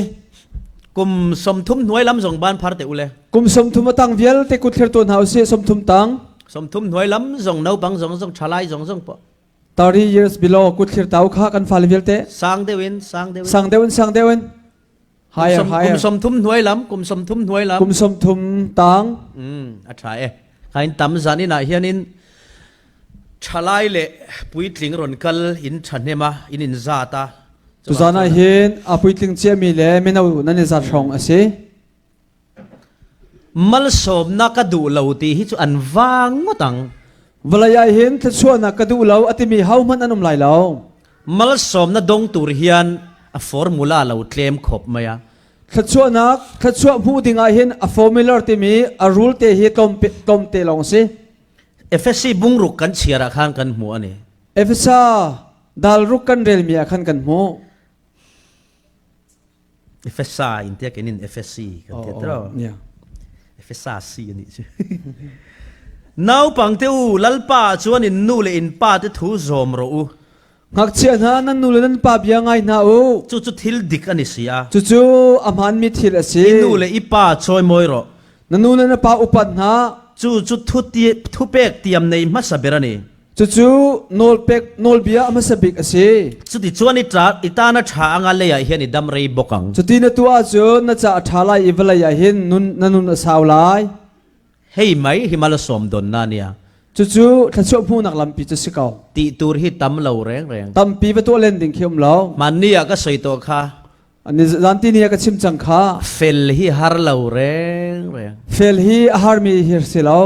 กุมสมทุมหน่วยลำส่งบ้านพาร์เตอุเล กุมสมทุมตังวิลเตกุดเทตัวหาวสิสมทุมตัง สมทุมหน่วยลำส่งเนาบังส่งฉลายส่งปะ 30 years below กุดเทตาวข้ากันฟาลิวิลเต สังเดวิน สังเดวิน higher กุม higher สมทุมหน่วยลำกุมสมทุมหน่วยลำ กุมสมทุมตัง อัตราใครตำจานี่นะเฮียนินฉลายเละปุยถิงรอนกัลอินฉันเนมาอินซาตา ตุจานาเห็นอภิติงเจียมีเล่ไม่นานั่นจะช่องสิ มัลสมนักดูเหล่าตีฮิจุอันวางงตัง เวลาเห็นทัศวนักดูเราอติมีเฮามันอันนุ่มไหลเรา มัลสมนัดงตูรเฮียนฟอร์มูลาเหล่าเคลมขบมายา ทัศวนักทัศวผู้ดิ่งเห็นฟอร์มูลาติมีรูลเตฮิตอมเตลองสิ FSC บุงรุกกันเชียร์ข้างกันหัวนี่ เอฟซ่าดัลรุกกันเรลมีอาคันกันโม FSA อินเดียกันนิน FSC กันเทตรอ เนี่ย FSA ซีนี่ชื่อน้าวปังเตอูลัลป้าชวนอินนูเลอินป้าเตทูซอมรู งักเชียนะนั่นนูเลนันปาบยังไงนะโอ จุทิลดิกอันนี้เสีย จู่อามันมีทิลสิ อินนูเลอีป้าช่วยมวยรอ นั่นนูเลนปาอุปันนะ จุทุเปกเตรียมในมัสเบรานี จู่โนลเป็กโนลเบียมาสบิกสิ จุดที่ชวนอิตานาชางันเลยเฮียนี่ดัมเรย์บกัง จุดที่นตัวจู่น่าจะทลายอีเวลายเห็นนุนสาวลาย เฮ้ยไหมฮิมาลสมดนนานี่ย จู่ทัศวผู้นักลำปีจะสิเกา ตีตูร์ฮิตัมเหล่าแรง ตั้มปีไปตัวเล่นดิ่งเขียมเรา มันนี่ก็สวยตัวข้า อันนี้ร้านที่นี่ก็ชิมจังค่ะ เฟลฮิฮาร์เหล่าแรง เฟลฮีอาหารมีเฮียสิเรา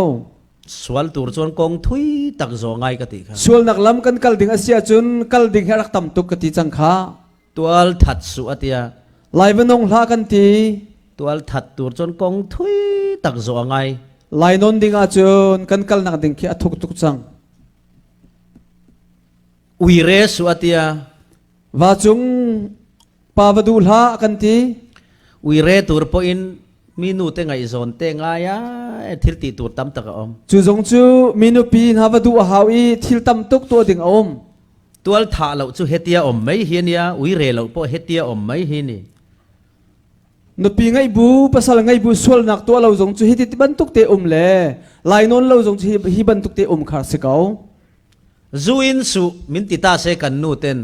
สวลตูร์ชวนกงทุยตักโจง่ายกติค่ะ ส่วนนักลำกันกัลดิ่งอาเซียจุนกัลดิ่งให้รักตั้มตุกกติจังค่ะ ตัวทัดสุอติยา ไล่เป็นองลากันที ตัวทัดตูร์ชวนกงทุยตักโจง่าย ไล่นนดิ่งอาจุนกันกัลนักดิ่งขี้ทุกจัง วิเรสุอติยา ว่าจุงปาวดูลากันที วิเรตูร์พออินมีนูเตงไอโซนเตงไงอะทิลตีตูร์ตั้มตะกอม จูจงจูมินุปีนฮาวดูฮาวีทิลตั้มตุกตัวดิ่งอม ตัวท่าเราจูเฮตียอมไม่เฮียนี่วิเรเราพอเฮตียอมไม่เฮียนี่ นุปีไงบูภาษาไงบูส่วนนักตัวเราจงจูฮิติบันตุกเตอมเล่ไล่นนเราจงจูฮิบันตุกเตอมขาดสิเกา จูอินสุมินติตาเซกันนูเตน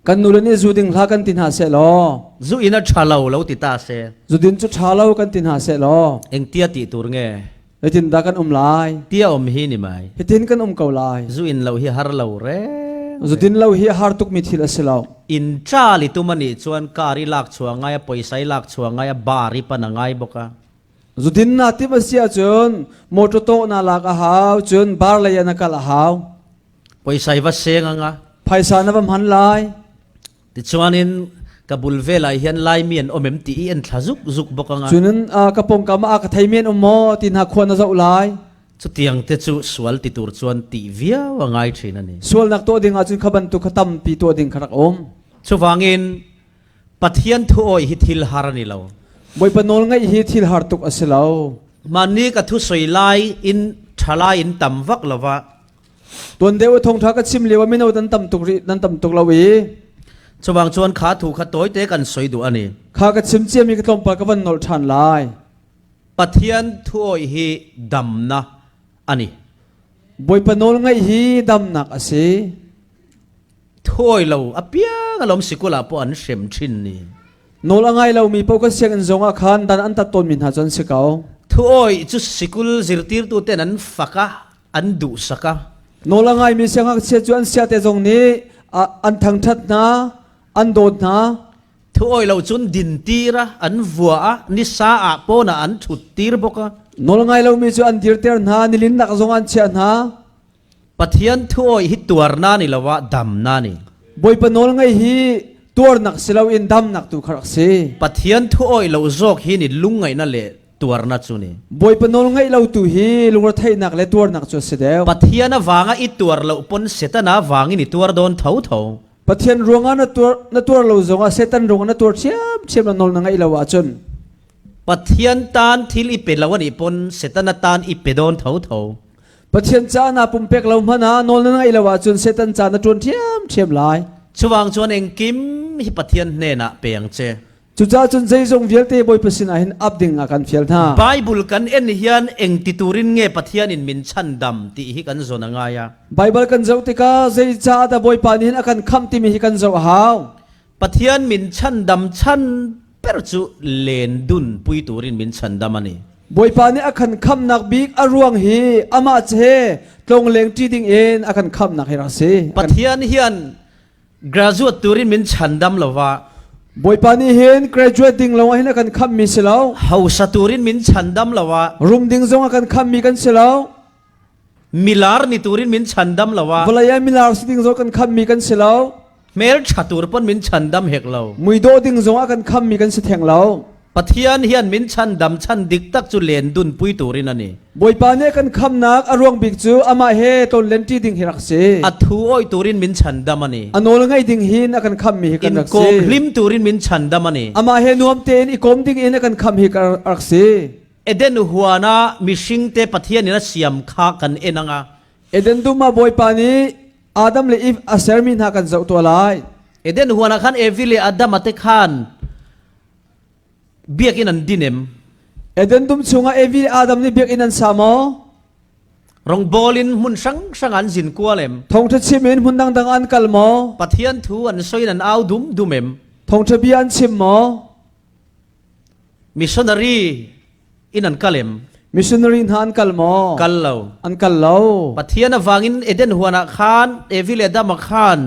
กันนูเลนี่จูดิ่งลากันตินหาเสลอ จูอินชาเราเราติตาเซ จูดิ่งจุดชาเลากันตินหาเสลอ เอ็งเตียตีตูร์เง ไอตินดากันลาย เตียอมเฮียนี่ไหม ไอตินกันเกาลาย จูอินเราเฮียฮาร์เราแรง จูดิ่งเราเฮียฮาร์ตุกมิทิลเสลา อินชาลิตุมันนี่ชวนการิลักชัวงไงปอยไซลักชัวงไงบาริปันไงบกะ จูดิ่งนาติมาเสียจนมอตโตนาลากะฮาวจนบาร์เลยนักละฮาว ปอยไซวัดเซงงะ ไพศาลนบมันลาย ติชวนินกับบุลเวลาเฮียนไลเมียนอมเอ็มตีเอ็นทาซุกบกงะ จุนั้นกระปงกามากระไทเมียนอมอตินหักควรนะเจ้าลาย ชุดเตียงเตจูสวลติตูร์ชวนตีเวียว่าไงทรีนันนี่ ส่วนนักตัวดิ่งอาจุนขบันตุขตัมปีตัวดิ่งขรักอม ชวังอินปัทยันทุโอยฮิทิลฮารานิลาว บอยปนอลไงฮิทิลฮาร์ตุกอสลาว มันนี่กับทุสวยไลอินชาลาอินตัมวักลาวะ ตัวเดียวทงทักชิมเลวไม่เอาดันตัมตุกลาวี ชวังชวนขาถูกขาตัวเตกันสวยดูอันนี้ ข้าก็ชิมเจียมีกระตอมปากกันนอลชันลาย ปัทยันทุโอยฮิดัมนะอันนี้ บอยปนอลไงฮิดำหนักอสิ ทุโอยเราอเปียกลมสิกุลาปอันเข็มชินนี่ นอลไงเรามีพวกเสียงจงอาคารดันอันตัดต้นมินหาจนสิเกา ทุโอยจุสิกุลซิรติร์ตัวเตนันฟักะอันดุสักะ นอลไงมีเสียงเสียจวนเสียแต่จงนี้อันทางทัดนะอันโดดนะ ทุโอยเราจุนดินตีระอันวัวนิสาอาปนะอันฉุดตีร์บกะ นอลไงเรามีจวนดีร์เตอร์นะนิลินนักจงอันเชียนะ ปัทยันทุโอยฮิตัวนานี่ละวะดัมนานี่ บอยปนอลไงฮิตัวนักสิเราอินดำนักตุขรักสิ ปัทยันทุโอยเราจอกฮินี่ลุงไงนั่นแหละตัวนาจุนี่ บอยปนอลไงเราตุฮีลุงรถไทยนักและตัวนักจวดเสด็จ ปัทยันวางอีตัวเราปนเสตนาวางนี่ตัวโดนเท่าเท่า ปะเทียนรวงอันตัวเราจงอาเซตันรวงอันตัวเชียมเรานอลนังไงเราอาจน ปัทยันตานทิลอิเปลวันอิปนเสตนตานอิเปโดนเถาเถา ปัจเจียนจานาปุ่มเป็กเราพนาโนนนั่งไอละว่าจนเซตันจานาจวนเทียมหลาย ชวางชวนเองกิมฮิปัทยันเนนะเปียงเจ จุดจ้าจนใจทรงเวียลเตบอยประสินาเห็นอับดิ่งอาการเฟียลท่า ไบเบิลกันเอ็นเฮียนเองติตูรินเงปัทยันอินมินชันดำติฮิกันโซนงายา ไบเบิลกันเจ้าติกาใจจ้าแต่บอยปานินอาการคำที่มีกันเจ้าหาว ปัทยันมินชันดำชันเปรจุเลนดุนปุยตูรินมินชันดำมันนี่ บอยปานิอาการคำนักบิกอรวงฮีอามาเจตรงเลงจีดิงเอ็นอาการคำนักเฮรัสเ ปัทยันเฮียน graduate ตูรินมินชันดำละวะ บอยปานิเห็น graduating ลงให้นักคำมีเสลา เฮาสตูรินมินชันดำละวะ รุมดิ่งทรงอาการคำมีกันเสลา มิลาร์นิตูรินมินชันดำละวะ วลายามิลาร์สดิ่งทรงอาการคำมีกันเสลา เมลชาตูรปนมินชันดำเฮกเรา มุยโดดิ่งทรงอาการคำมีกันเสถียงเรา ปัทยันเฮียนมินชันดำชันดิกตักจุเลนดุนปุยตูรินนี่ บอยปานิกันคำนักอรวงบิกจูอามาเฮตนเลนจีดิงเฮรักเซ อัทูโอยตูรินมินชันดำมันนี่ อันโนลงไงดิ่งหินอาการคำมีกั อิ น น รัก โก เซ มลิมตูรินมินชันดำมันนี่ อามาเฮนวมเตนอีกอมดิ่งเอ็นอาการคำมีกันรักเซ เอเดนหัวนามิชิงเตปัทยันนี่นะเสียมคากันเอ็นังอ่ะ เอเดนดูมาบอยปานิอาดัมเลอีฟอาเซอร์มินหากันเจ้าตัวลาย เอเดนหัวนาขันเอวิเลอดัมมาเตขันเบียกินันดินเอ็ม เอเดนดุมชงอาเอวิอาดัมนี่เบียกอินันสามอ รองบอลินมุนสังอันจินกัวเลม ทงทัดชิมินหุ่นดังอันกัลมอ ปัทยันทูอันซอยนันเอาดุมเอ็ม ทงทะเบียนชิมมอ มิชชันนารีอินันกัลเลม มิชชันนารีนานกัลมอ กัลเลว อันกัลเลา ปัทยันวางินเอเดนหัวนาขันเอวิเลอดัมมาขัน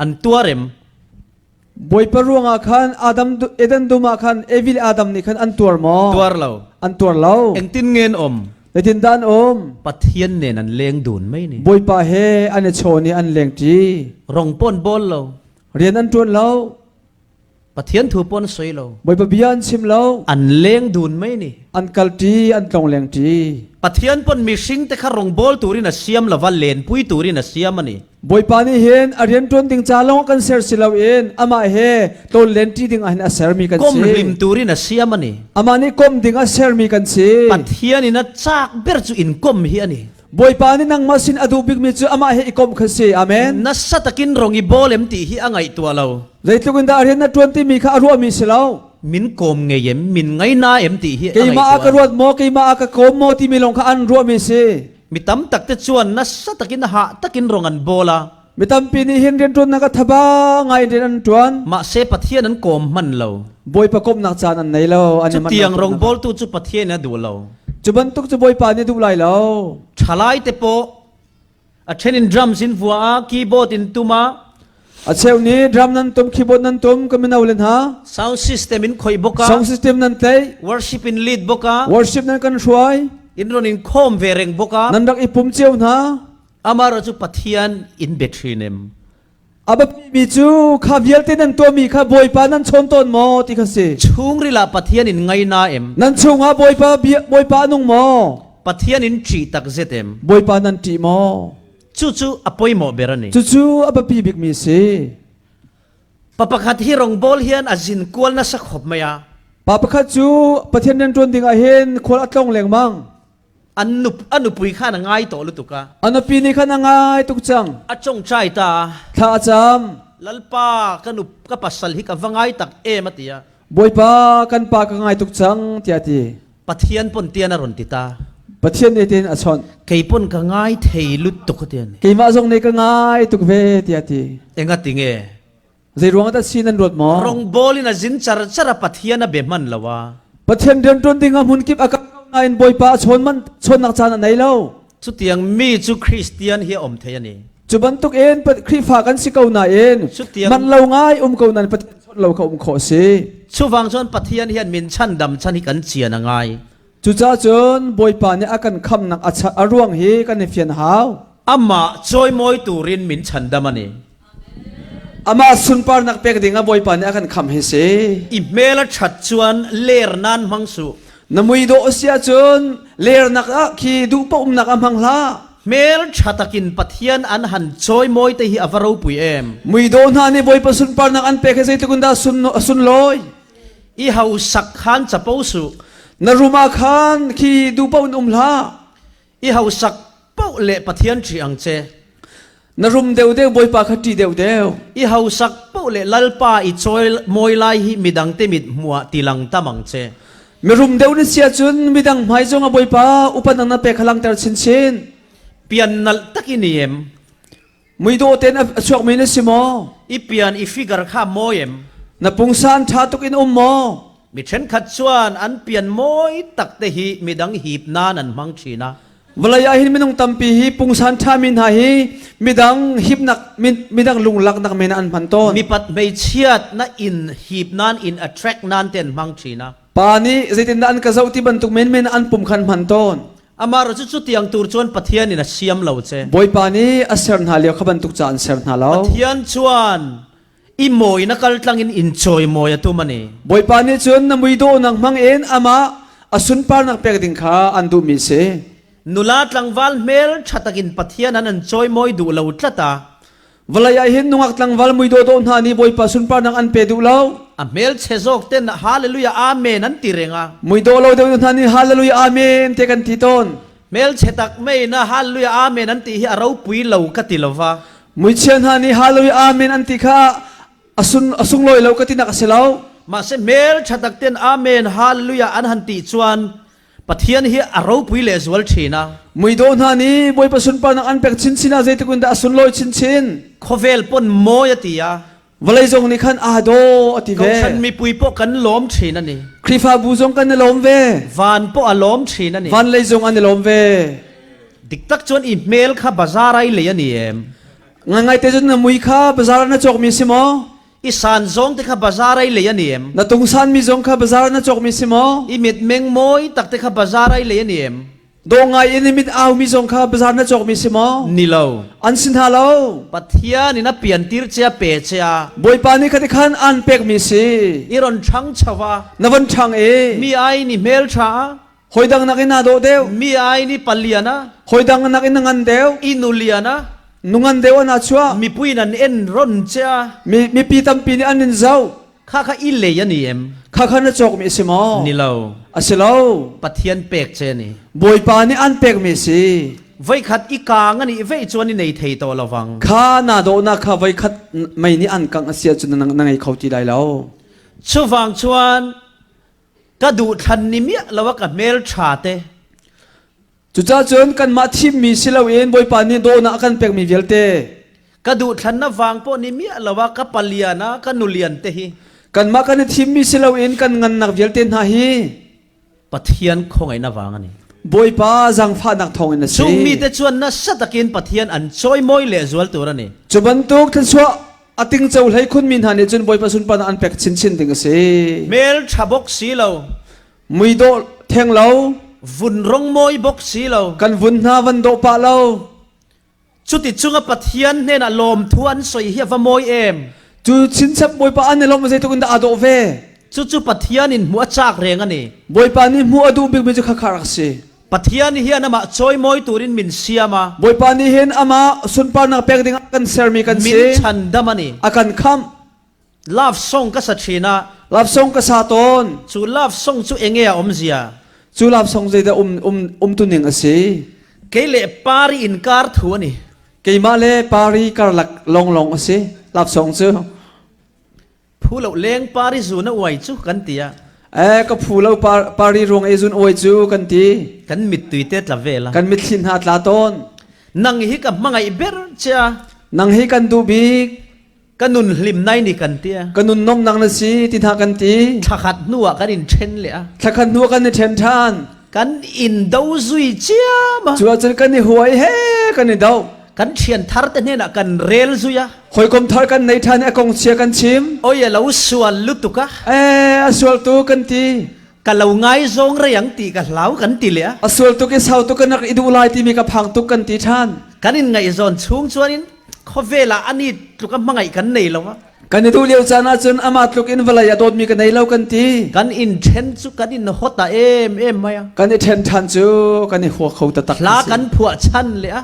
อันตัวเร็ม บอยปรวงอาคันอาดัมเอเดนดูมาคันเอวิลอาดัมนี่คันอันตัวมอ ตัวเรา อันตัวเรา เอ็งตินเงินอม เลตินดานอม ปัทยันเนี่ยนันเลงดูนไม่นี่ บอยปาเฮอันเนโชนี่อันเลงจี รองปนบอลเรา เรียนอันตัวเรา ปัทยันถูปนสวยเรา บอยปะเบียนชิมเรา อันเลงดูนไม่นี่ อันกัลจีอันตรงเลงจี ปัทยันปนมิชิงแต่ข้ารองบอลตูรินัสเซียมละวันเลนปุยตูรินัสเซียมันนี่ บอยปานี่เห็นอาเรียนตวนติงจาลงกันเซอร์สิลาเอ็นอามาเฮตนเลนจีดิงอันอาเซอร์มีกัน ก้ม ซี ริมตูรินัสเซียมันนี่ อามานี่กมดิงอาเซอร์มีกันซี ปัทยันนี่นัดจากเบรจูอินก้มเฮียนี่ บอยปานี่นังมาสินอดูบิกมิจูอามาเฮอีกมคันซีอาเมน นัสสตะกินรองอีบอลเอ็มตีฮีอ่างไอตัวเรา ใจตุกันดาอาเรียนนัดตวนที่มีข้าอรัวมีสิลา มินกมเงยมมินไงนาเอ็มตีฮี กี อ่างไอ มาอาก ตั รว ว ดโมกีมาอากโกมโมที่มีลงข้าอันรัวมีซี มิตั้มตักเตจวนนัสสตะกินหะตะกินรองอันบอลา มิตามปีนี้เห็นเรียนตวนนักทบาไงเรียนอันตวน มาเซปัทยันนั้นกมมันเรา บอยประกบนักจานันไหนเราอัน จุ นี้มัน เตียงรองบอลตูจุปัทยันนะดูเรา จุบันตุกจะบอยปานี่ดูไลเรา ฉลายเตโปอัเชนินดรัมสินฟัวคีย์บอร์ดอินตุมา อาเชลนี้ดรัมนั้นตุมคีย์บอร์ดนั้นตุมก็ไม่น่าเล่นฮะ sound system in khoi boka ซาวด์ซิสเต็มนั้นเตย worship in lead boka worship นั้นกันช่วย in ron in khom vereng boka นั้นรักอีปุ่มเจียวนะ amara chu pathian in betrinem อาบมีจูข้าเวียลเตนั้นตัวมีข้าบอยปานั้นชนต้นหมอที่ข้าสิ chung rila pathian in ngai na em นั้นชงหาบอยปาเบียบอยปานุ่งหมอ pathian in chi tak zetem บอยปานั้นตีหมอ chu apoi mo berani จู่ๆอาบปีบิกมีสิ papakhat hi rong bol hian azin kual na sa khop maya ป้าประคัดจูประเทศนั้นจวนดิ่งอาเห็นคนอัดลงแรงมั่ง anu pui kha na ngai to lutuka อันปีนี้ขันงายตุกจัง achong chai ta ข้าอาจาม lalpa kanup ka pasal hi ka vangai tak e matia บอยปากันปากงายตุกจังเตียตี pathian pon tiana ron tita ประเทศนี้เต็นอชอน keipon ka ngai thei lut to khatian กี่มาทรงในกงายตุกเวเตียตี enga tinge ใจรวงตัดสินันรถหมอ rong bolin azin chara pathian na beman lawa ประเทศเดินจวนดิ่งอามุนกิบอากาศงายบอยปาชนมันชนนักจานไหนเล่า chu tiang mi chu christian hi om thayani จุบันตุกเอ็นปครีฝากันสิเกาหนาเอ็นมันเล่าง่ายเกาหนาปเราเขาขอสิ chu wang chon pathian hian min chan dam chan hi kan chian angai จุจ้าจนบอยปาเนี่ยอากันคำนักอาชาอร่วงเฮกันในเฟียนหาว ama choi moi turin min chan damani อามาสุนปานักเป็กดิ่งบอยปาเนี่ยอากันคำเฮเซ i mela that chuan ler nan mangsu นมุยโดเสียจนเลรนักอะขีดูปมนักอำหังลา mel thatakin pathian an han choi moi te hi avaro pui em มุยโดนานี่บอยปสุนปานักอันเป็กเฮเซตุกุนดาสุนลอย i hau sak khan chapo su na ruma khan khi du paun la i hau sak pau le pathian chi ang che na rum deu deu boi pa khati deu deu i hau sak pau le lalpa i choi moi lai hi midang te mit muwa tilang tamang che mi rum deu ni sia chun midang mai zonga boi pa upan na pe khalang ter chin chin pian nal takiniem mui do ten a chuak mai na simo i pian i figure kha moyem na pungsan tha tuk in mo mi chen khat chuan an pian moi tak te hi midang hip nan an mang china walaya hin minung tampi hi pungsan tha min ha hi midang hipnak midang lunglak nak mena an panton mi pat mei chiat na in hip nan in attract nan ten mang china pani zaitin dan ka zauti bantuk men an pum khan panton amar chu tiang tur chuan pathian in a siam lo che boy pani aser na leo khaban tuk chan ser na lo pathian chuan i moi na kal tlang in enjoy moi atu mani boy pani chun na mui do nang mang en ama asun par nak pek ding kha an du mi se nula tlangwal mel thatakin pathian an enjoy moi du lo tlata walaya hin nungak tlangwal mui do do na ni boy pa sun par nang an pe du lo a mel chezok ten hallelujah amen an tirenga mui do lo de na ni hallelujah amen te kan ti ton mel chetak mei na hallelujah amen an ti hi aro pui lo ka tilova mui chen ha ni hallelujah amen an ti kha asung loi lo ka ti nak aselo ma se mel chatak ten amen hallelujah an han ti chuan pathian hi aro pui le zual thina mui do na ni boy pa sun par nang an pek chin china zai te kun da asun loi chin chin khovel pon moya tia walai zong ni khan a do ati ko ve khan mi pui po kan lom thina ni krifa bu zong kan lom ve van po alom thina ni van lei zong an lom ve diktak chuan i mel kha bazar ai le ani em ngai te jun na mui kha bazar na chok mi simo i san zong te kha bazar ai le ani em na tungsan mi zong kha bazar na chok mi simo i mit meng moi tak te kha bazar ai le ani em do ngai in mit aw mi zong kha bazar na chok mi simo nilo an sin ha lo pathian ina pian tir cha pe cha boy pa ni khati khan an pek mi si iron thang chawa na van thang e mi ai ni mel tha hoidang na kina do deu mi ai ni paliana hoidang na kina ngan deu inuliana nungan deu na chua mi puinan en ron cha mi pi tam pi ni an nin zau kha kha i le ani em kha kha na chok mi simo nilo asilo pathian pek che ni boy pa ni an pek mi si vai khat i kang ani vai chuan ni nei thei to lawang kha na do na kha vai khat mai ni an kang asia chun nang ngai khauti lai lo chuwang chuan ka du than ni mi lawa ka mel tha te chu cha chun kan ma thim mi silo en boy pa ni do na kan pek mi velte ka du than na wang po ni mi lawa ka paliana ka nulian te hi kan ma kan thim mi silo en kan ngan nak velte na hi pathian khongai na wang ani boy pa jang pha nak thong na si chung mi te chuan na satakin pathian an choi moi le zual tur ani chuban tok than so ating chau lai khun min han ni chun boy pa sun pa na an pek chin chin ding se mel thabok si lo mui do theng lo vun rong moi bok si lo kan vun na van do pa lo chuti chunga pathian ne na lom thuan soi hi va moi em chu chin chap boy pa an lo ma zai to kun da ado ve chu pathian in mu achak reng ani boy pa ni mu adu big me chu kha kharak se pathian hi anama choi moi turin min siama boy pa ni hen ama sun pa na pek ding kan ser mi kan min se chan damani akan kham love song ka sa thina lap song ka sa ton chu love song chu enge a omzia chu lap song zai da tu ning ase keile pari in kar thu ani ke ma le pari kar lak long long ase lap song chu phulo leng pari zu na wai chu kan tia ka phulo pari rong e jun oi chu kan ti kan mit tuite tla vela kan mit thin ha tla ton nang hi ka mangai ber cha nang hi kan du big kanun hlim nai ni kan tia kanun nom nang na si ti tha kan ti thakhat nuwa kan in then le a thakhan nu kan ni then than kan in dau zui chia ma chu chan kan ni huai he kan ni dau kan thian thar te ne na kan rel zuya khoi kom thar kan nei than akong chia kan chim oya lo sual lutuka aswal tu kan ti kalau ngai zong reyang ti ka lau kan ti le aswal tu ke sau tu kan nak idu lai ti mi ka phang tu kan ti than kan in ngai zon chung chuanin khovela ani tuka mangai kan nei lawa kan du liu chana chun amat luk in vala ya dot mi kan nei lau kan ti kan in then chu kan in hota em maya kan ni then than chu kan ni ho khau ta tak la kan phua chan le a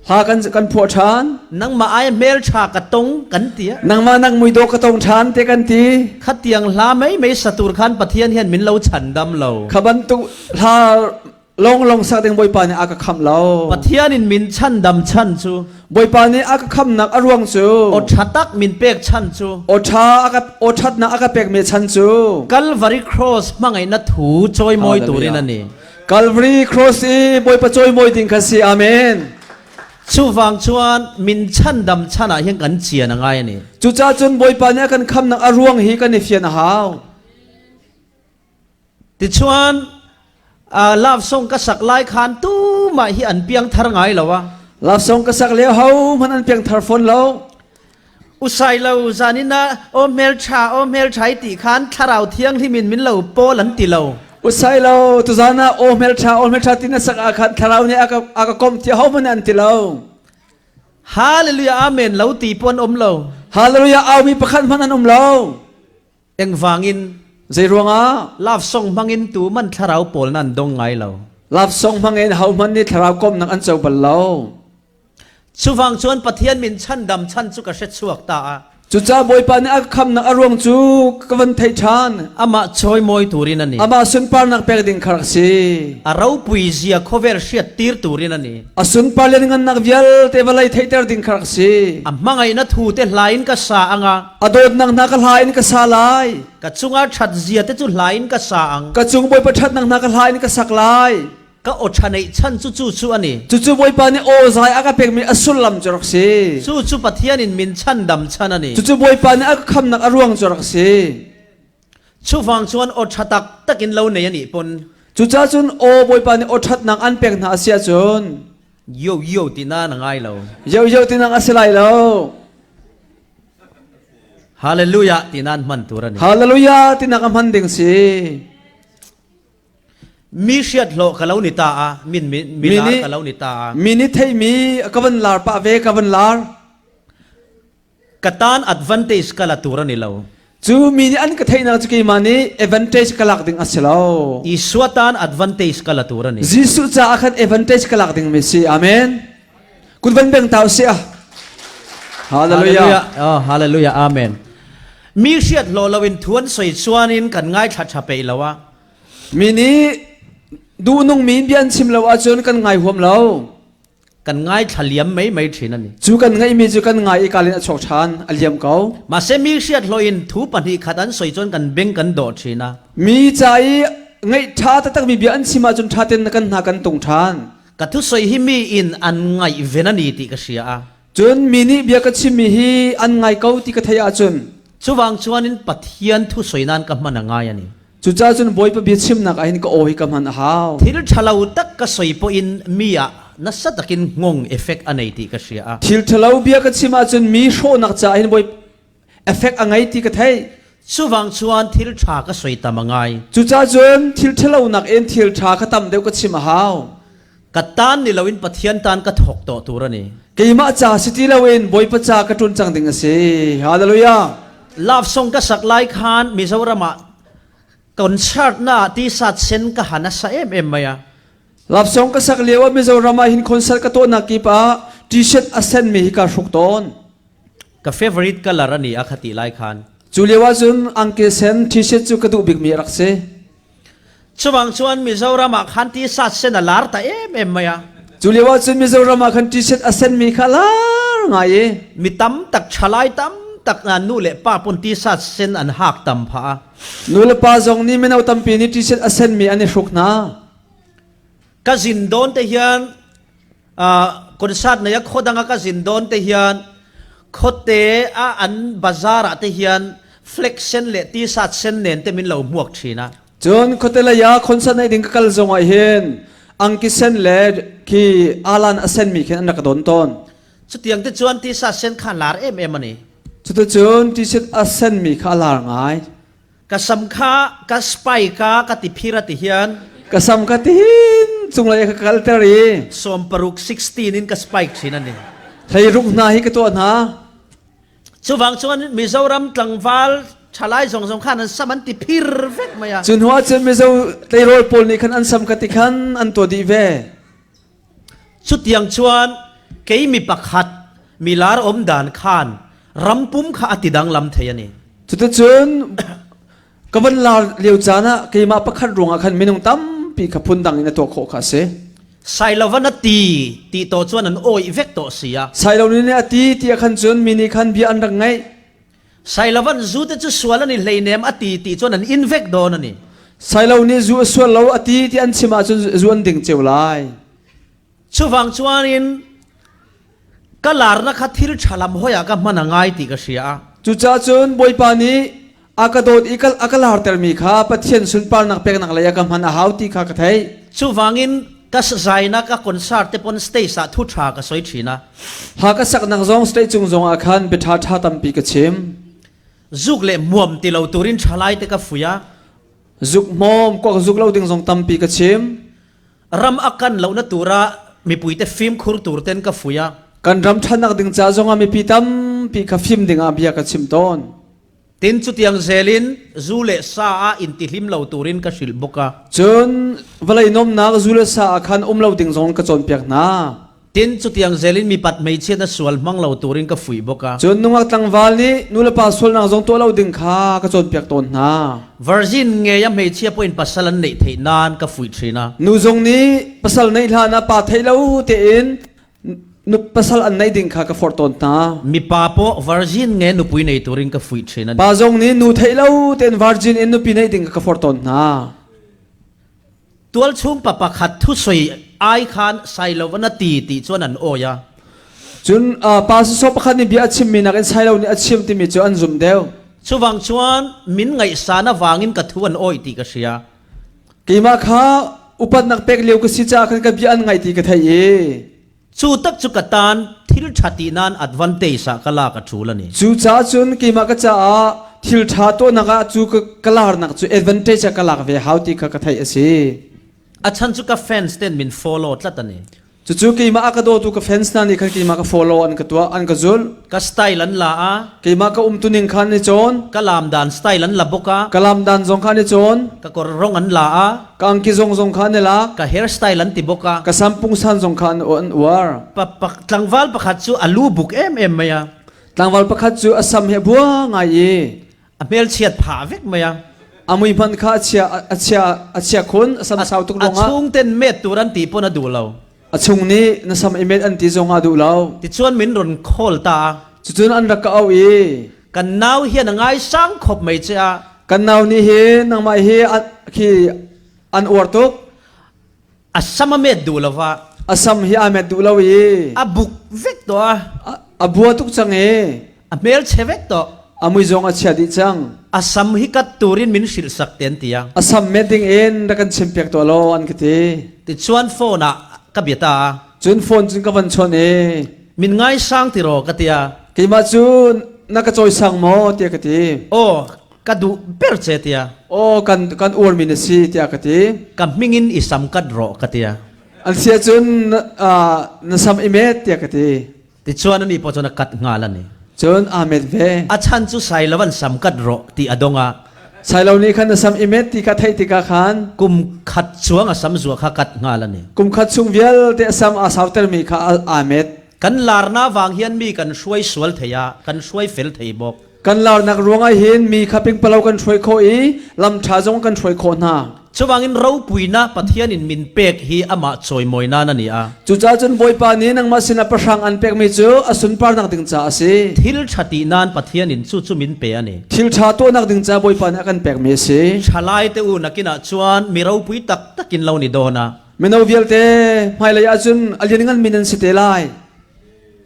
หากันผัวชาน นังมาไอเมลชากระตงกันเตีย นังมานังมุยโดกระตงชานเตกันตี ขัดเตียงลาไม่สตูรคันปะเทียนเห็นมินเราฉันดำเรา ขบันตุหาลงสักเดงบอยปานี่อากคำเรา ปะเทียนินมินฉันดำฉันจู บอยปานี่อากคำนักอรวงจู อดชะตักมินเปกฉันจู โอชาอากโอชัดนักอากเป็กเมชันจู กัลวาริครอสมังไงนัดหูจอยมอยตูรินันนี่ กัลวารีครอสีบอยปะจอยมวยดิงคาซีอาเมน ชูฟังชวนมินฉันดำฉันอะยังกันเชียนังไงนี่ จุจ้าจุนบอยปานี่กันคำนักอรวงฮีกันนิฟยนหาว ติชวนลาบส่งกษักไลคานตู้มาฮีอันเปียงทารไงเหรอวะ ลาบส่งกษักเลี้ยวเฮามันอันเพียงทาร์ฟอนเรา อุสัยเราจานินะโอเมลชาโอเมลชายติคานทาราวเทียงที่มินเราโปลันติเรา อุสัยเราตุจานะโอเมลชาตินัสักอาคันทาราวเนี่ยอากกอมที่เฮามันอันติเรา ฮาเลลูยาอาเมนเราตีปวนอมเรา ฮาเลลูยาเอามีประคันมันอันเรา เอ็งฟังอิน ใจรวงอ่ะ ลาบส่งมังอินตูมันทาราวโปลนั่นดงไงเรา ลาบส่งพังเงินเฮามันนี่ทาราวกอมนักอันเจ้าบัลเรา ชูฟังชวนปะเทียนมินชันดำชันสุกเสชวกตา จุจ้าบอยปานี่อากคำนักอรวงจูกวันไทยชาน อามาชอยมอยตูรินันนี่ อามาสุนปานักเปกดิ่งครักซี อาเราปุยเสียโคเวอร์เชียตีร์ตูรินันนี่ อาสุนปาเลนงันนักเวียลเทวไลไทยเตอร์ดิ่งครักซี อามังไงนัดหูเตไลน์ก็สาอังะ อโดดนักนักลายนี่ก็สาลาย กัจุงอาชัดเสียเตจุไลน์ก็สาอัง กระจุงบอยประทัดนักนักลายนี่ก็สักลาย ก็อดชันในชันจู่อันนี้ จุบอยปานี่โอซายอากาเปกมีอสุลลัมจรักซี จู่ปะเทียนินมินชันดำชันอันนี้ จุบอยปานี่อากคำนักอรวงจรักซี ชูฟังชวนอดชัดตักกินเหล้าในยันนี่ปน จุจ้าจุนโอบอยปานี่อทัดนักอันเปกนาเสียจุน โย่ตีน่าหนังไงเรา เยอะที่นักอสิไลแล้ว ฮาเลลูยาตีนั่นมันตัวนี้ ฮาเลลูยาที่นักมันดิ่งซี มีเชียดโลกะเหล้านิตามินลากะเหล้านิตา มินิเทมีกวันลาร์ปะเวกวันลาร์ กตันอัดวันเทจกะละตัวนี้เรา จูมินิอันก็เทนักจุกีมานี่เอเวนเทจกลักดิ่งอสิลาว อีสวตันอัดวันเทจกะละตัวนี้ จิสุจ้าอันเอเวนเทจกลักดิ่งมิซีอาเมนคุณเป็นเบงตาวเสียฮาเลลูยา ฮาเลลูยาอาเมนมีเชียดโลเราเป็นทวนสวยชวนินกันง่ายชัดไปแล้ววะ มินิดูนุ่งมีเบียนชิมแล้วอาจนกันไงหัวเรา กันง่ายเฉลียมไม่ทีนั่นนี่ จูกันไงมีจูกันไงอีกาลินอชกชานอเลียมเขา มาเซมีเชียดโลอินทูปันที่ขัดันสวยจนกันเบ่งกันโดดชีนะ มีใจไงชาตะตักมีเบียนชิมาจนชาเต็นกันหากันตรงชาน กัทุสวยฮิมีอินอันไงเวนันนี่ติกเสีย จนมินิเบียกชิมีฮีอันไงเขาที่กระทยาจน ชูวังชวนินปัทเทียนทุสวยนั้นกับมันง่ายนี่ จุจ้าจนบอยปะเบียชิมนักไอ้นี่ก็โอ้ยกับมันหาว ที่เราฉลาดตักก็สวยปอินมีอะนัสตักินงงเอฟเฟกต์อันไหนติกเสีย ทิลทะเลาเบียกชิมาจนมีโชนักจ่าไอ้นี่บอยเอฟเฟกต์อะไรที่กระทย ชูวังชวนที่เราฉาก็สวยตามง่าย จุจ้าจนทิลทะเลานักเอ็นทิลชาขตำเดียวก็ชิมหาว กัดตันนี่เราอินปัทเทียนตันก็ถกโตตัวนี่ กี่มาจ่าสิที่เราเอ็นบอยปะจ่ากระตุนจังดิงสิฮาเลลูยา ลาบส่งก็สักไลคานมิซารามาคอนเสิร์ตน่ะที่สัตเซนก็หันสเอ็มไหมอะ รับส่งก็สักเลี้ยวมิโซรามาหินคอนเสิร์ตก็ตัวนักกีฬาทีเชิตอเซนมีฮิการชุกตอน ก็เฟเวอริตก็ลารานี่อาคติไลคาน จูเลียวจุนอังเกเซนทีเชิตจูกระดูบิกมีรักเซ ช่วงชวนมิซารามาคันที่สัตเซนลาร์ตเอ็มไหมอะ จูเลียวจุนมิโซรามาคันทีเชิตอเซนมีขลาไง มีตั้มตักฉลายตั้มตักนันนู่นเละป้าปนที่สัตเซนอันหักตั้มผา นูเลปาจงนี่ไม่เอาตั้มปีนี่ทีเชิตอเซนมีอันนี้ชุกนะ ก็จินโดนเทียนคนสัตว์เนี่ยโคดังก็จินโดนเทียนโคเตอันบาซาร์เทียนเฟล็กเซนเละที่สัตเซนเน้นเตมินเหล่าหมวกชีนะ จนคนเตลยาคนสันในดิ่งกัลจงไอเห็นอังกิเซนเลดคีอาลันอเซนมีแค่นักโดนต้น สุดยังที่ชวนที่สัตเซนขันลาร์เอ็มนี่ จุดจนทีเชิตอเซนมีขลาไง ก็สำคัญก็สไปก้าก็ติพิรติเฮียน กษัมกตินจุงเลยกัลเตอรี สมปรุก16นินก็สไปค์ชีนั่นเอง ใช้รุกนาฮิกตัวนะ ช่วงชวนมิซารัมตังฟัลชลายสงคันนั้นสมันติพิรเฟกมาya จุนหัวจุนมิเซาไตโรลปอลนี่ขันอันสัมกติขันอันตัวดีเว สุดยังชวน kei mi pakhat milar om dan khan rampum kha atidang lam thayani จุดจนกบันลาเลียวจานะกีมาประคัดรวงอาคันมินุงตั้มปีขับพุนดังในตัวโคขาเส sai lawan ti to chuan an oi vek to sia ใส่เราเนี่ยตีที่อาคันจนมินิคันบีอันดังไง sai lawan zu te chu swalani leinem ti chuan an in vek don ani ใส่เราเนี่ยจูส่วนเราอตีที่อันชิมาจนจวนดิ่งเจียวไล chuwang chuanin kalar na kha thil thalam hoya ka manangai ti ka sia จุดจนบอยปานี้อากาโดดอีกอากาลาร์เตอร์มีข้าปัทเทียนสุนปานักเป็กนักเลยกำหันอาหาวตีข้ากระไทย chuwangin ka zaina ka concert te pon stage sa thu tha ka soi thina หากสักนักจงสเตจงจงอาคันเบทาท่าตัมปีกชิม zuk le muam ti lo turin thalai te ka fuya จุกมอมกวกจุกเล่าดิ่งจงตัมปีกชิม ram akan lo na tura mi puite film khur tur ten ka fuya กันรำทันนักดิ่งจ้าจงอามีปีตัมปีกฟิมดิ่งอาเบียกชิมต้น tin chu tiang zelin zule sa a in ti hlim lo turin ka shil boka จนเวลาอินอมนักจุลสาอาคันเล่าดิ่งจงกระจนเปียกนา tin chu tiang zelin mi pat mei chen na swal mang lo turin ka fui boka จนนุ่งตังวาลีนุลปาสวลนักจงตัวเล่าดิ่งข้ากระจนเปียกต้นนา virgin nge ya mei chia point pasalan nei thei nan ka fui thina นูจงนี้ภาษาในลานาปาเทเล่าเตอินนุภาษาอันไหนดิ่งข้ากระฟอร์ต้นนา mi pa po virgin nge nu pui nei turin ka fui thina ปาจงนี้นูเทเล่าเตนวาร์จินอินนุปีในดิ่งกระฟอร์ต้นนา tual chung pa pakhat thu soi ai khan sai lo wana ti chuan an oya จุนปาสโซปขันนี่บีอัดชิมมีนักอินไซเรานี่อัดชิมที่มีจอันซุ่มเดียว chuwang chuan min ngai sana wangin ka thuan oi ti ka sia กีมาข้าอุปนักเป็กเลี้ยวก็สิจ้าขันกับบีอันไงตีกระไทย chu tak chu katan thil thati nan advantage sa kala ka thulani จูจ้าจุนกีมากระจ้าทิลทาตัวนักจูกลาร์นักจูเอดวันเทจกลาร์เวฮาวตีกระไทยสิ achan chu ka fans ten min follow tlatani จู่ๆกีมาก็โดนตัวกับแฟนส์นั่นนี่คือกีมาก็ follow อันก็ตัวอันก็จุล ka style an la a กีมาก็ตุนิงขันนี่จอน ka lam dan style an la boka กลามดันจงขันนี่จอน ka kor rong an la a กังกิจงขันนี่ละ ka hair style an ti boka กสัมพุงสันจงขันอันวาร์ pa tlangwal pakhat chu alu buk em maya ต่างวัลประคัตจู่อสัมเหบัวไงยี่ amel chiat pha vek maya อามุยพันข้าเชียคนอสัมสาวตุกลงอ่ะ achung ten met turan ti pon adu lo อาชงนี้นัสัมอิเมตอันที่จงอาดูเรา ti chuan min ron khol ta จู่ๆอันรักเอาอี kan naw hian angai sang khop mai cha กันนาวนี่เฮนังไม่เฮคีอันอวดตุก asama met du lova อสัมเฮอาเมดดูเราอี abuk vek toอาบัวตุกจังเอ amel chevek to อามุยจงอาเชียดิจัง asam hi kat turin min shil sak ten tia อาสัมเมดิงเอ็นรักันเชมเปียกตัวโลอันกตี ti chuan phone a kabiata จุนฟอนจุนกับวันชนเอ min ngai sang ti ro katia กีมาจุนนักจอยสังโมเตียกตี o kadu ber che tia โอ้กันอวร์มินสีเตียกตี kam mingin isam kad ro katia อันเสียจุนนัสัมอิเมตเตียกตี ti chuan ani po chona kat ngalani จุนอาเมดเว achan chu sai lawan sam kad ro ti adonga ใส่เหล่านี้ขันนัสัมอิเมตตีกัดไทยตีกัขัน kum khat chuang asam zu kha kat ngalani กุมขัดซุงเวลเตะสัมอาสาวเตอร์มีข้าอาเมด kan larna wang hian mi kan shwai swal theya kan shwai fel thei bok กันลาวนักรวงไอเห็นมีขับปิงเปล่ากันช่วยโคอีลำชาจงกันช่วยโคนา chuwangin ro puina pathian in min pek hi ama choi moina na ni a จู่จ้าจนบอยปานี้นังมาสินาประชังอันเป็กมีจูอสุนปาร์นักดึงจ้าสิ thil thati nan pathian in chu min pe ani ทิลชาตัวนักดึงจ้าบอยปานี้กันเป็กมีสิ chalai te u nakina chuan mi ro pui tak takin lo ni dona มินเอาเวลเต้ไม่เลยอาจุนอันยันงันมินันสิเตไล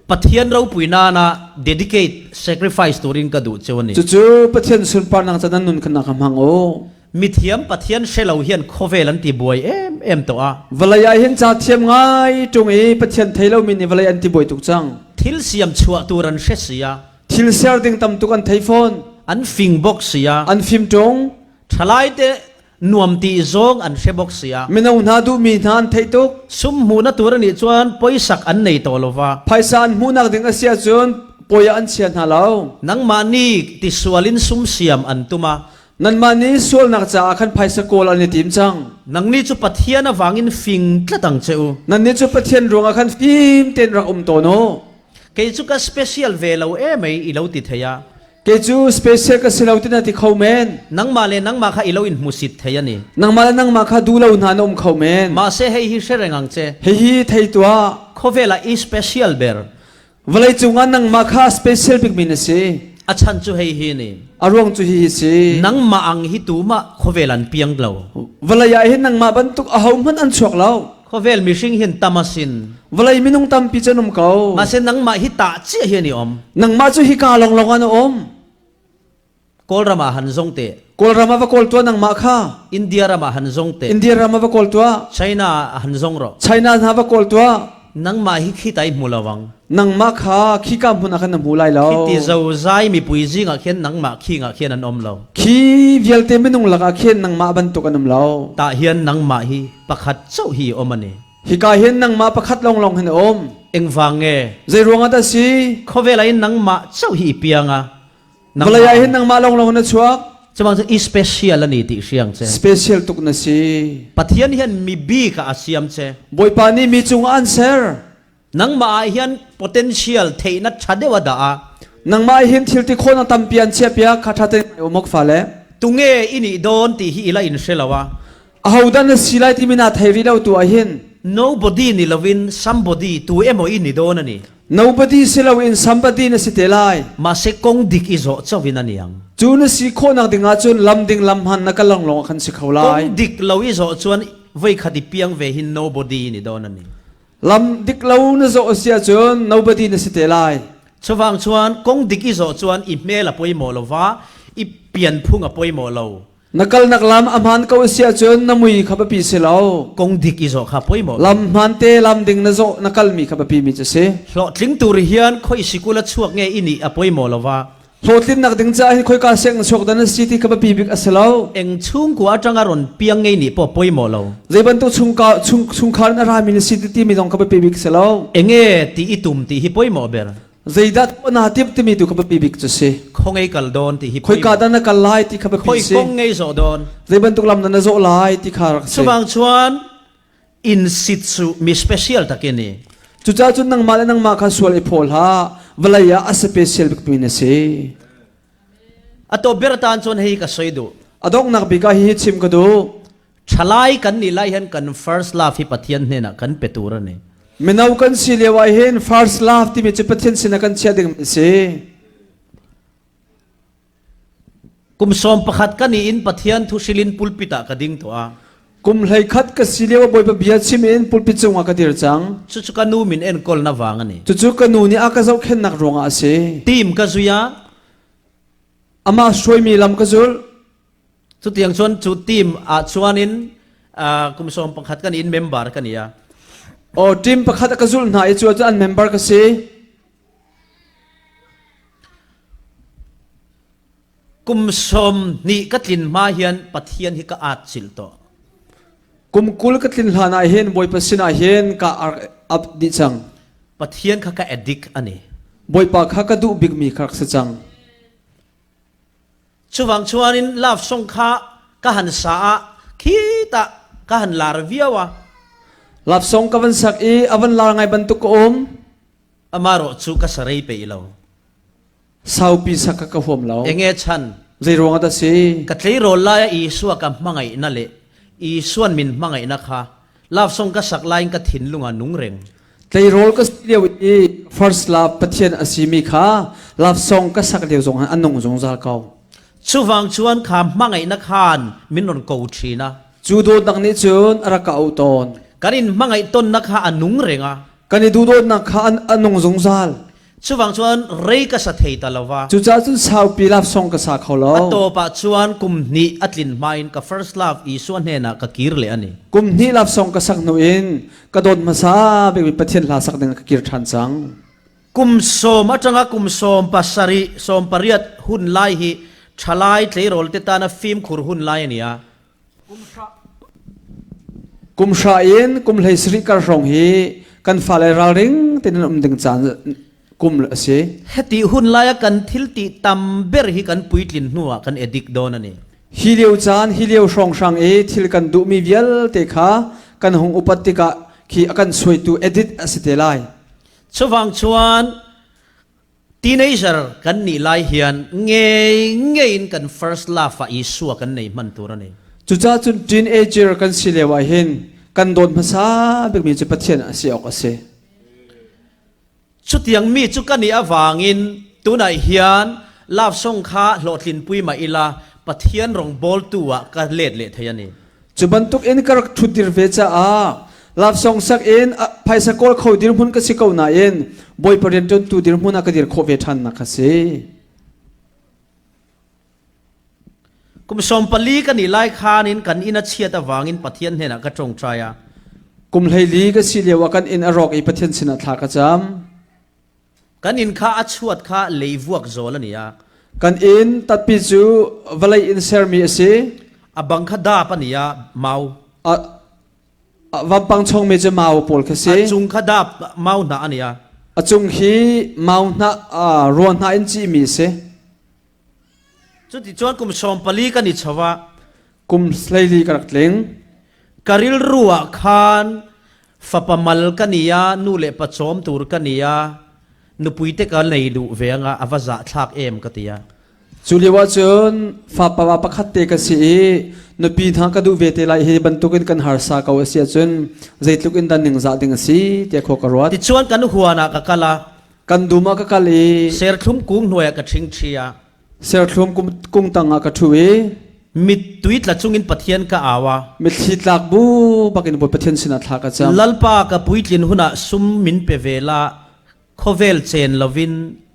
pathian ro puina na dedicate sacrifice turin ka du chewani จู่ๆประเทศสุนปาร์นักจะนั่นนุนขนาดคำหังโอ mi thiam pathian shelo hian khovel an ti boy em to a เวลาเห็นจ่าเทียมง่ายตรงนี้ประเทศไทยเรามีในเวลาอันที่บ่อยตุกจัง thil siam chua turan shesia ทิลเซอร์ดึงตำตุกันไทยฟอน an fing box sia อันฟิมตรง chalai te nuam ti zong an she box sia มินเอาหน้าดูมีนานไทยตุก sum mu na turani chuan poisak an nei to lova ไพศาลมูนักดึงอาเซียจนปอยอันเชียนฮาเลา nang mani ti sualin sum siam an tuma nan mani sual nak cha khan phai sakol ani tim chang nang ni chu pathian awangin fing tlatang cheu nan ni chu pathian ronga khan phim ten rak to no ke chu ka special velo e mai ilo ti theya ke chu special ka silautin ati khomen nang ma le nang ma kha ilo in musit theya ni nang ma kha dulo na nom khomen ma se hei hi serengang che hi thei tua khovela i special ber walai chunga nang ma kha special big min se achan chu hei hi ni arong chu hi se nang ma ang hi tu ma khovelan piang lo walaya hin nang ma bantuk ahom han an chuak lau khovel mishing hin tamasin walai minung tam pi chanum kau ma se nang ma hi ta chi hi ni om nang ma chu hi ka long long an om kol rama han zong te kol rama va kol tua nang ma kha india rama han zong te india rama va kol tua china han zong ro china na va kol tua nang ma hi khi tai mulawang nang ma kha khi kam huna khan mu lai lo khi ti zo zai mi pui ji nga khen nang ma khi nga khen an om lo khi vial te minung laka khen nang ma ban tu kanum lo ta hian nang ma hi pakhat chau hi omani hi ka hian nang ma pakhat long long hen om eng wange zai ronga ta si khovela in nang ma chau hi pianga walaya hin nang ma long long na chuak chamang se special ani ti siang che special tuk na si pathian hian mi bi ka asiam che boy pani mi chung answer nang ma hian potential theina chadewa da a nang ma hin thil ti khona tampian che pia khatha te omok fale tunge ini don ti hi ila in selawa ahodan na silai ti mina thaivi lo tu a hin nobody ni lovin somebody tu emo ini don ani nobody silo in somebody na si telai ma se kong dik izo chawin aniang chu na si khona dinga chun lam ding lam han na kalong long khan si khaulai kong dik lo izo chuan voi khati piang ve hin nobody ni don ani lam dik lo na zo sia chun nobody na si telai chawang chuan kong dik izo chuan i mela poimo lova i pian phunga poimo lo nakal naklam amhan ko sia chun namui khaba pi selo kong dik izo kha poimo lam han te lam ding na zo nakal mi khaba pi mi che hlo tling tur hian khoi sikula chuak nge ini a poimo lova hlotlin nak ding cha hi khoi ka seng chok dan city khaba pi bik aselo eng chung kwa tanga ron piang nge ni po poimo lo zeban tu chung khan ara mi city ti mi dong khaba pi bik selo enge ti itum ti hi poimo ber zeidat na tip ti mi tu khaba pi bik che khongei kal don ti hi khoi ka dan na kal lai ti khaba pi khoi se kong ngei zo don zeban tu lam na zo lai ti khar se chuwang chuan in situ mi special takeni chu cha chun nang mal nang ma kha sual e phol ha walaya a special bik mi na se ato bertan chon hei ka soidu adok nak bi ka hi chim ka do thalai kan ni lai hen kan first love hi pathian ne na kan petura ne menau kan si lewa hen first love ti mi che pathian sin kan chia ding se kum som pakhat kan ni in pathian thu silin pulpita ka ding to a kum hlai khat ka si lewa boy ba bia chim en pulpit chunga ka dir chang chu chu ka nu min en kol na wang ani chu chu ka nu ni aka zau khen nak ronga se team ka zuya ama soi mi lam ka zul chu tiang chuan chu team a chuanin kum som pakhat kan in member kan ya o team pakhat ka zul na e chu an member ka se kum som ni katlin ma hian pathian hi ka at sil to kum kul ka tlin hlana hen boy pasina hen ka up di chang pathian kha ka addict ani boy pa kha ka du big mi khak sa chang chuwang chuanin love song kha ka han sa khita ka han lar viawa lap song ka van sak e avan lar ngai ban tu ko om amaro chu ka sarai pe ilo sau pi sak ka hom lo enge chan zai ronga ta se ka tlei rol la i suwa ka mangai na le i suan min mangai na kha love song ka sak line ka thin lunga nungreng tlei rol ka lew e first love pathian asimi kha love song ka sak lew zong anong zong zal kau chuwang chuan kha mangai na khan minon ko thina chu do nak ni chun ara ka auton kanin mangai ton na kha anung renga kani du do nak kha anong zong zal chuwang chuan rei ka sa thei talawa chu cha chun sau pi love song ka sa kholo ato pa chuan kum ni atlin main ka first love i suan he na ka kirle ani kum ni love song ka sak no in ka don masa be pathian la sak ding ka kir than chang kum som atanga kum som pasari som pariat hun lai hi thalai tlei rol te ta na film khur hun lai ania kum sha in kum hlei sri kar rong hi kan fale ral ring tin ding chan kum se heti hun lai kan thil ti tam ber hi kan puitlin nuwa kan edik don ani hi liu chan hi liu shrong sang e thil kan du mi vial te kha kan hong upatika khi akan soi tu edit asitelai chuwang chuan teenager kan ni lai hian nge in kan first love fa isu kan nei man tur ani chu cha chun teenager kan silewa hin kan don phasa bek mi chu pathian ase ok ase chu tiang mi chu kan ni awangin tunai hian love song kha hlotlin pui ma ila pathian rong bol tuwa ka let le thayani chu bantuk in karak thutir ve cha a love song sak in phaisa kol khodir hun ka sikau na in boy parent ton tu dir mun akadir kho ve than na khase kum som pali kan ni lai khanin kan ina chiat awangin pathian hena ka tong traya kum leili ka silewa kan in arok e pathian sina thla ka cham kan in kha achuat kha leivuak zolania kan in tatpi chu valai in sermi ase abang kha da pania mau vampang chong me che mau pol khase chung kha da mau na ania achung hi mau na ron na in chi mi se chu ti chuan kum som pali kan ni chawa kum leili karak tleng karil ruwa khan fapamal kania nu le pachom tur kania nu puite ka nei du venga awaza thak em katia chuliwa chun fa pawa pakhat te ka si no pi tha ka du ve te lai he bantukin kan harsa ka wasia chun zaitlukin dan ning za ding si te kho karwat ti chuan kan huana ka kala kan duma ka kali ser thum kung hnoya ka thing thia ser thlum kung tanga ka thuwe mit tuit la chungin pathian ka awa mit thitlak bu bakin bo pathian sina thla ka cham lalpa ka puitlin huna sum min pe vela khovel chen lovin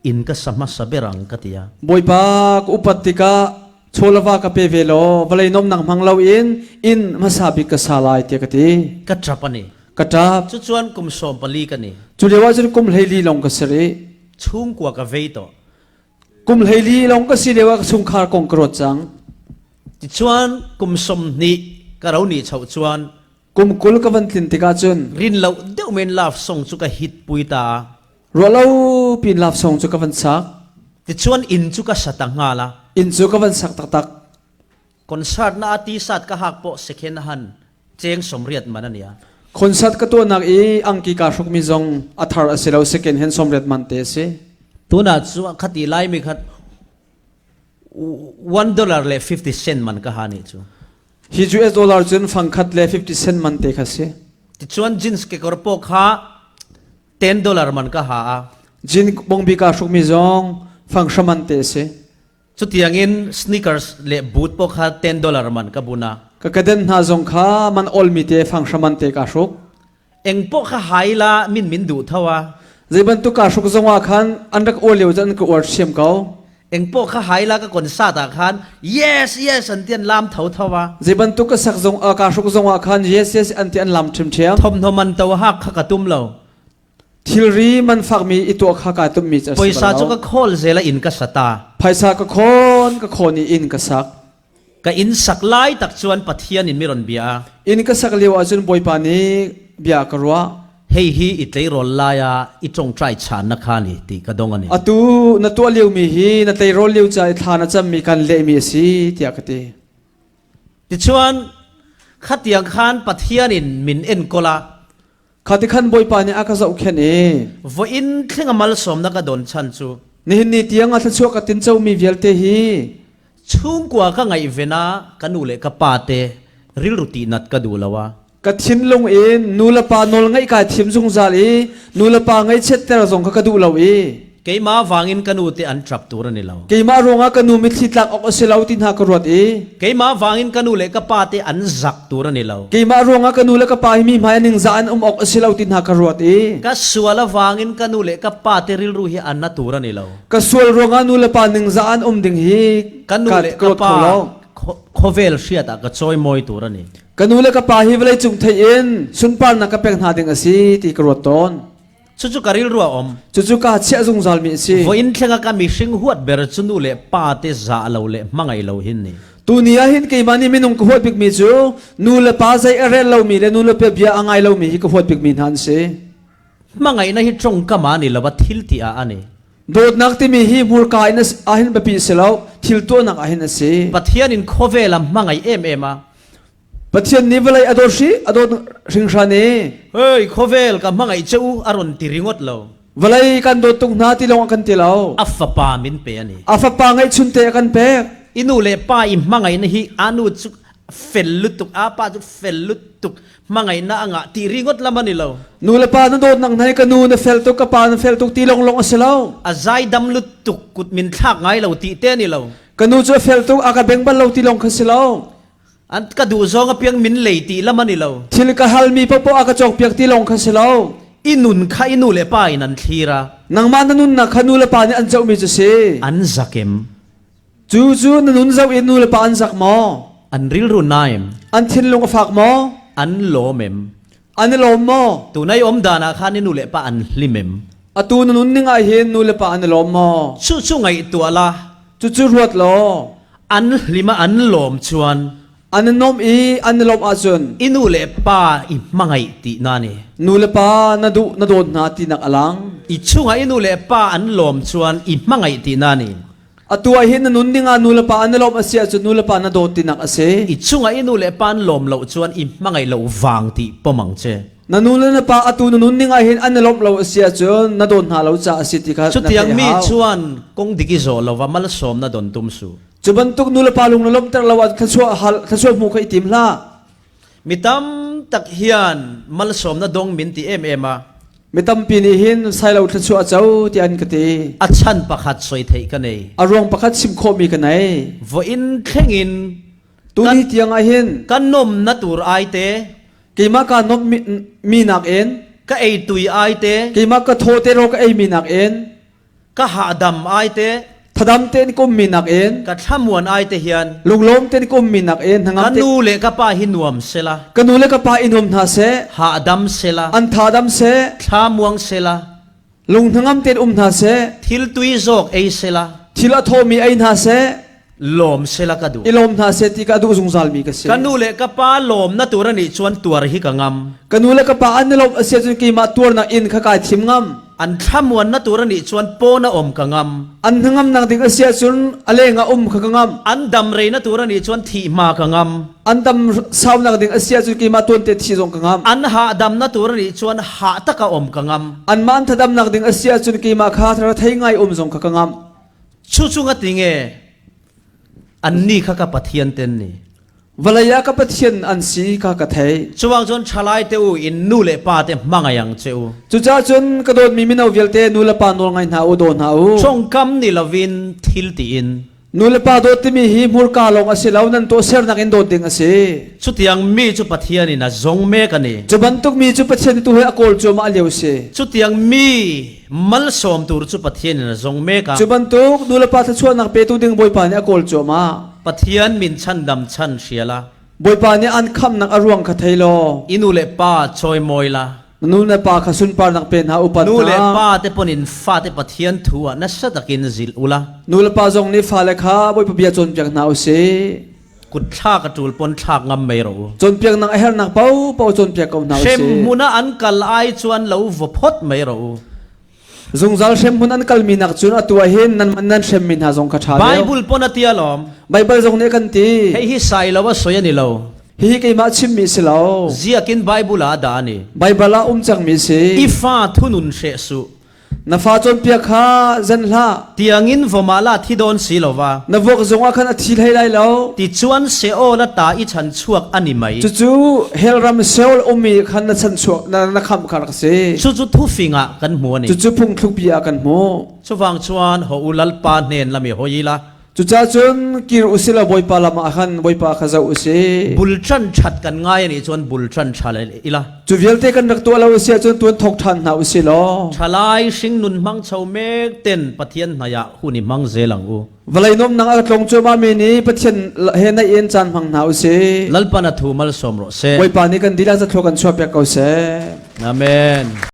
in ka sama saberang katia boipa upatika cholawa ka pe velo valai nom nang manglo in masabi ka salai te kati ka trapani katap chu chuan kum som pali kani chuliwa chun kum leili long ka sari chung kwa ka veito kum leili long ka silewa ka sungkhar kong kro chang ti chuan kum som ni karauni chau chuan kum kul ka van tin tika chun rin lo deuh men love song chu ka hit puita rolo pin lap song chu ka van sak ti chuan in chu ka satanga la in chu ka van sak tak tak concert na ati sat ka hak po second hand cheng somriat manania concert ka to nak e angki ka shuk mi zong athar aselo second hand somret man te se tuna chu khati lai mi khat $1 le 50 cent man ka hani chu hi US dollar chun phang khat le 50 cent man te kha se ti chuan jeans ke korpo kha $10 man ka ha a jin bong bi ka shuk mi zong phang shaman te se chu tiangin sneakers le boot po kha $10 man ka buna ka kaden na zong kha man ol mi te phang shaman te ka shuk eng po kha haila min du thawa zeban tu ka shuk zong wa khan andak oleu jan ko or shem kau eng po kha haila ka kon sa ta khan yes an tian lam thau thawa zeban tu ka sak zong ka shuk zong wa khan yes anti an lam thim thiam thom man taw hak kha ka tum lo thilri man fakmi itu kha ka tum mi chas poisa chu ka khol zela in ka sata phaisa ka khoni in ka sak ka in saklai tak chuan pathian in miron bia in ka sak lewa chun boipani bia karwa hei hi itlei rol la ya I tong trai chan na khani ti ka dong ani atu na to lew mi hi na tei rol lew cha thana cham mi kan le mi si tia kati ti chuan khatiang khan pathian in min en kola khati khan boipani aka zau khen e vo in thlengamal som na ka don chan chu ni hin ni tianga tha chu ka tin chau mi velte hi chung kwa ka ngai vena kanu le ka pa te ril ruti nat ka du lawa ka thin long in nula pa nol ngai ka thim jung zal e nula pa ngai chet ter zong ka du lo e keima wangin kanu te an trap tur ni law keima ronga kanu mi thitlak ok selau tin ha ka rot e keima wangin kanu le ka pa te an zak tur ni law keima ronga kanu le ka pa mi mai ning za an ok selau tin ha ka rot e ka suala wangin kanu le ka pa te ril ru hi an na tur ni law ka sual ronga nula pa ning za an ding hi kanu le ka pa khovel shiata ka choi moi tur ni kanu le ka pa hi velai chung thai in sun par na ka pek na ding asi ti ka rot ton chu karil ruwa om chu ka chia zung zal mi si vo in thlenga ka mi hring huat ber chunu le pa te za lo le mangai lo hin ni tu nia hin ke mani minung ko hot big mi chu nu le pa zai arel lo mi le nu le pe bia angai lo mi hi ko hot big mi han se mangai na hi trong ka ma ni lawa thil ti a ani โดดนักที่มีฮีมูลกายนัสอาหินแบบปีเสลาทิลตัวนักอาหินสิ ปะเทียนอินโคเวลมังไอเอ็มเอ็ม ปัจจัยนี้เวลาอดอชีอดอสิงชานี เฮ้ยโคเวลกับมังไอเจ้าอารมณ์ติริงดเรา เวลาการโดดตุงนาที่ลงกันที่เรา อัฟปามินเปียนี่ อาฟปางไอชุนเตะกันเป๊ก อินูเลป้าอิมังไงนะฮีอานุจุเฟลลุตุกอาป้าจุเฟลลุตุกมังไงนะอ่ะตีริงดละมันนี่เรา นูเลปานันโดดนังไหนกันนูนเฟลตุกกับปานเฟลตุกตีลงเสลา อาใจดำลุตุกกุดมินทักไงเราตีเต้นี่เรา กันนูจะเฟลตุกอากาเบงบัลเราตีลงเสลา อันกระดูซองกับเพียงมินเลยตีละมันนี่เรา ทิลกะฮัลมีปปอากาจอกเปียกตีลงเสลา อินุนข้าอินูเลป้าอินันทีระ นังมานันุนนักขนูเลปานี่อันเจ้ามีจะเส อันซักเอ็ม จูนันุนเจ้าอินูเลปาอันสักมอ อันริลรุนายม อันทินลงฝากมอ อันโลเมม อันนี้ลมมอ ตัวนายอมดานาข้านินูเลป้าอันลิเมม อตูนันุนนิงไอเห็นนูเลปาอันลมมอ ชูไงตัวละ จูรวดลอ อันลิมาอันโลมชวน อันนมอีอันลมอาจุน อินูเลป้าอิมังไงตีนานี่ นูเลปานาโดนนาตีนักอลัง อีช่วงไอ้นูเลป้าอันหลอมชวนอีมังไอตีนานี่ อตัวเห็นนันุนนิงานูเลปาอันลมอาเซียจุนูเลปานาโดตีนักอาเซ อีช่วงไอ้นูเลป้าอันหลอมเหลาชวนอีมังไอเหลาฟางตีปมังเจ นันูเลปาอตูนันุนนิงาเห็นอันลมเราอาเซียจุนนาโดนหาเราจะอาศิติกัด สุดยังมีชวนกงดิกิโซเราว่ามัลสอมนาดอนตุมสู จุบันตุกนูเลปาลุงลมตะละวัดขชัวมูขอิติมลา มิตามตักเฮียนมัลสอมนาดงมินตีเอ็มมา ไม่ตั้มปีนี้เห็นใส่เราขชัวเจ้าที่อันกติ อัชันประคัดสวยเทกันเอง อารมณ์ประคัดสิมโคมีกันไหน วอินเข่งอิน ตูนี้เตียงไอเห็น กันนมนาตูร์ไอเต กี่มาการนมมีนักเอ็น ก็ไอตุยไอเต กี่มาก็โทเตโรก็ไอมีนักเอ็น ก็หาดำไอเต ถ้าดำเต้นก็มีนักเอ็น ก็ทำวนไอเตเฮียน ลุงล้มเต้นก็มีนักเอ็นทั้ง กั นั้น น นูเลกป้าหินวมเสละ กันนูเล็กป้าอินุมนาเส หาดำเสละ อันทาดำเส ท้ามวงเสละ ลุงทั้งนั้นเต้นนาเส ทิลตุยโจกเอเสละ ทีละโทมีไอนาเส ลมเสละกระดู อิลมนาเสติกาดูซุงซาลมีกเส กันนูเลกป้าลมนัตุรนิชวนตัวรหิกังม กันนูเล็กป้าอันลมเสียจนกี่มาตัวนักอินขกายทิมงาม อันทำวนนัตุรนิชวนโปนะอมกังม อันทั้งนั้นนักดิกเสียจนอะไรงาขกงาม อันดำเรนัตุรนิชวนทีมากังม อันดำสาวนักดิกเสียจนกี่มาตัวเตทีจงกงาม อันหาดำนัตุรนิชวนหาตะกะอมกังม อันมันถ้าดำนักดิกเสียจนกี่มาขาทระไทยง่ายจงขกงาม ชูงติงเออันนี้ข้ากับปะเทียนเต็นนี่ วลายากับเทียนอันสีขากระเทย ช่วงจนชลายเตอูอินนูเลป้าเตมังยังเจ้า จุจ้าจนกระโดดมีมินาวิลเตนูเลปานนไงหาอุดนหาอุ ช่วงคำนี่ละวินทิลตีอิน นูเลปาโดดที่มีหิมูลกาลงอาศัยเรานั้นตัวเserนักอินโดดดิ่งอาศัย สุดยังมีจุปะเทียนี่นะจงเมกันนี่ จุบันตุกมีจุปัจเจนตัวให้อโกลจูมาเลียวเส สุดยังมีมัลสอมตูรจุปะเทียนี่นะจงเมกัน จุบันตุกนูเลปาทัชวนนักเปตุดิ่งบอยปานี่อโกลจูมา ปะเทียนมินชันดำชันเชียละ บอยปานี่อันคำนักอรวงขะเทยโล อินูเลป้าชอยมอยละ นูเลปาขสุนปานักเป็นหาอุปัน นูเล นา ป้าเตปนินฟ้าเตปะเทียนทัวนัสตะกินจิลอุละ นูเลปาจงนี่ฟาเลขาบอยปะเบียจนเปียกหนาวเส กุดชากระจูลปนชากงำไม่รู้ จนเปียกนักเฮลนักเป้าเป้าจนเปียกเอาหนาว เช เส มมุนะอันกัลไอชวนเหลาฟพดไม่รู้ จงจัลเชมพุนันกัลมีนักจุนอตัวเห็นนั้นมันนั้นเชมมินหาจงขชา ไบ เลว เบิลปนเตียลอม ไบเบิลจงนี่กันตี ให้ฮิไซแล้วว่าสวยนี่เรา ฮิกิมาชิมมีสิลาว เจียกินไบเบิลอาดานี่ ไบเบิลจังมีสิ อีฟ้าทุนุนเชสุ นาฟ้าจนเปียกขาจันละ เตียงินฟมาลาที่โดนสีลวะ นาวกจงอาคันอธิให้ได้แล้ว ติชวนเซโอละตาอีฉันชวกอันนี้ไหม จู่ๆเฮลรัมเซลอมีขันนัชันชัวนักคำคารักเซ ชุดทุฟิงะกันหัวนี่ จู่ๆพุ่งทุกปีอากันโม ชวังชวนหัวอุลัลปานเนนละมีหัวยีละ จู่จ้าจนกิรอุสิลาบอยปาลามาขันบอยปาขจาอุสิ บุลชันชัดกันง่ายนี่ชวนบุลชันชาเลอีละ จู่เวลเตกันรักตัวเราอุสิจนตัวทกทันหาอุสิลอ ชาลายสิงนุนมังเชาเมกเต็นปะเทียนนายะหุนิมังเซลังอู วลัยนมนังอักลงจูมามีนี้ปะเทียนเฮนายเอ็นจันพังหาอุสิ ลัลปานาทูมัลสมโรเซ บอยปานี้กันดีลาจะทกันชัวเปียกเอาเซ อาเมน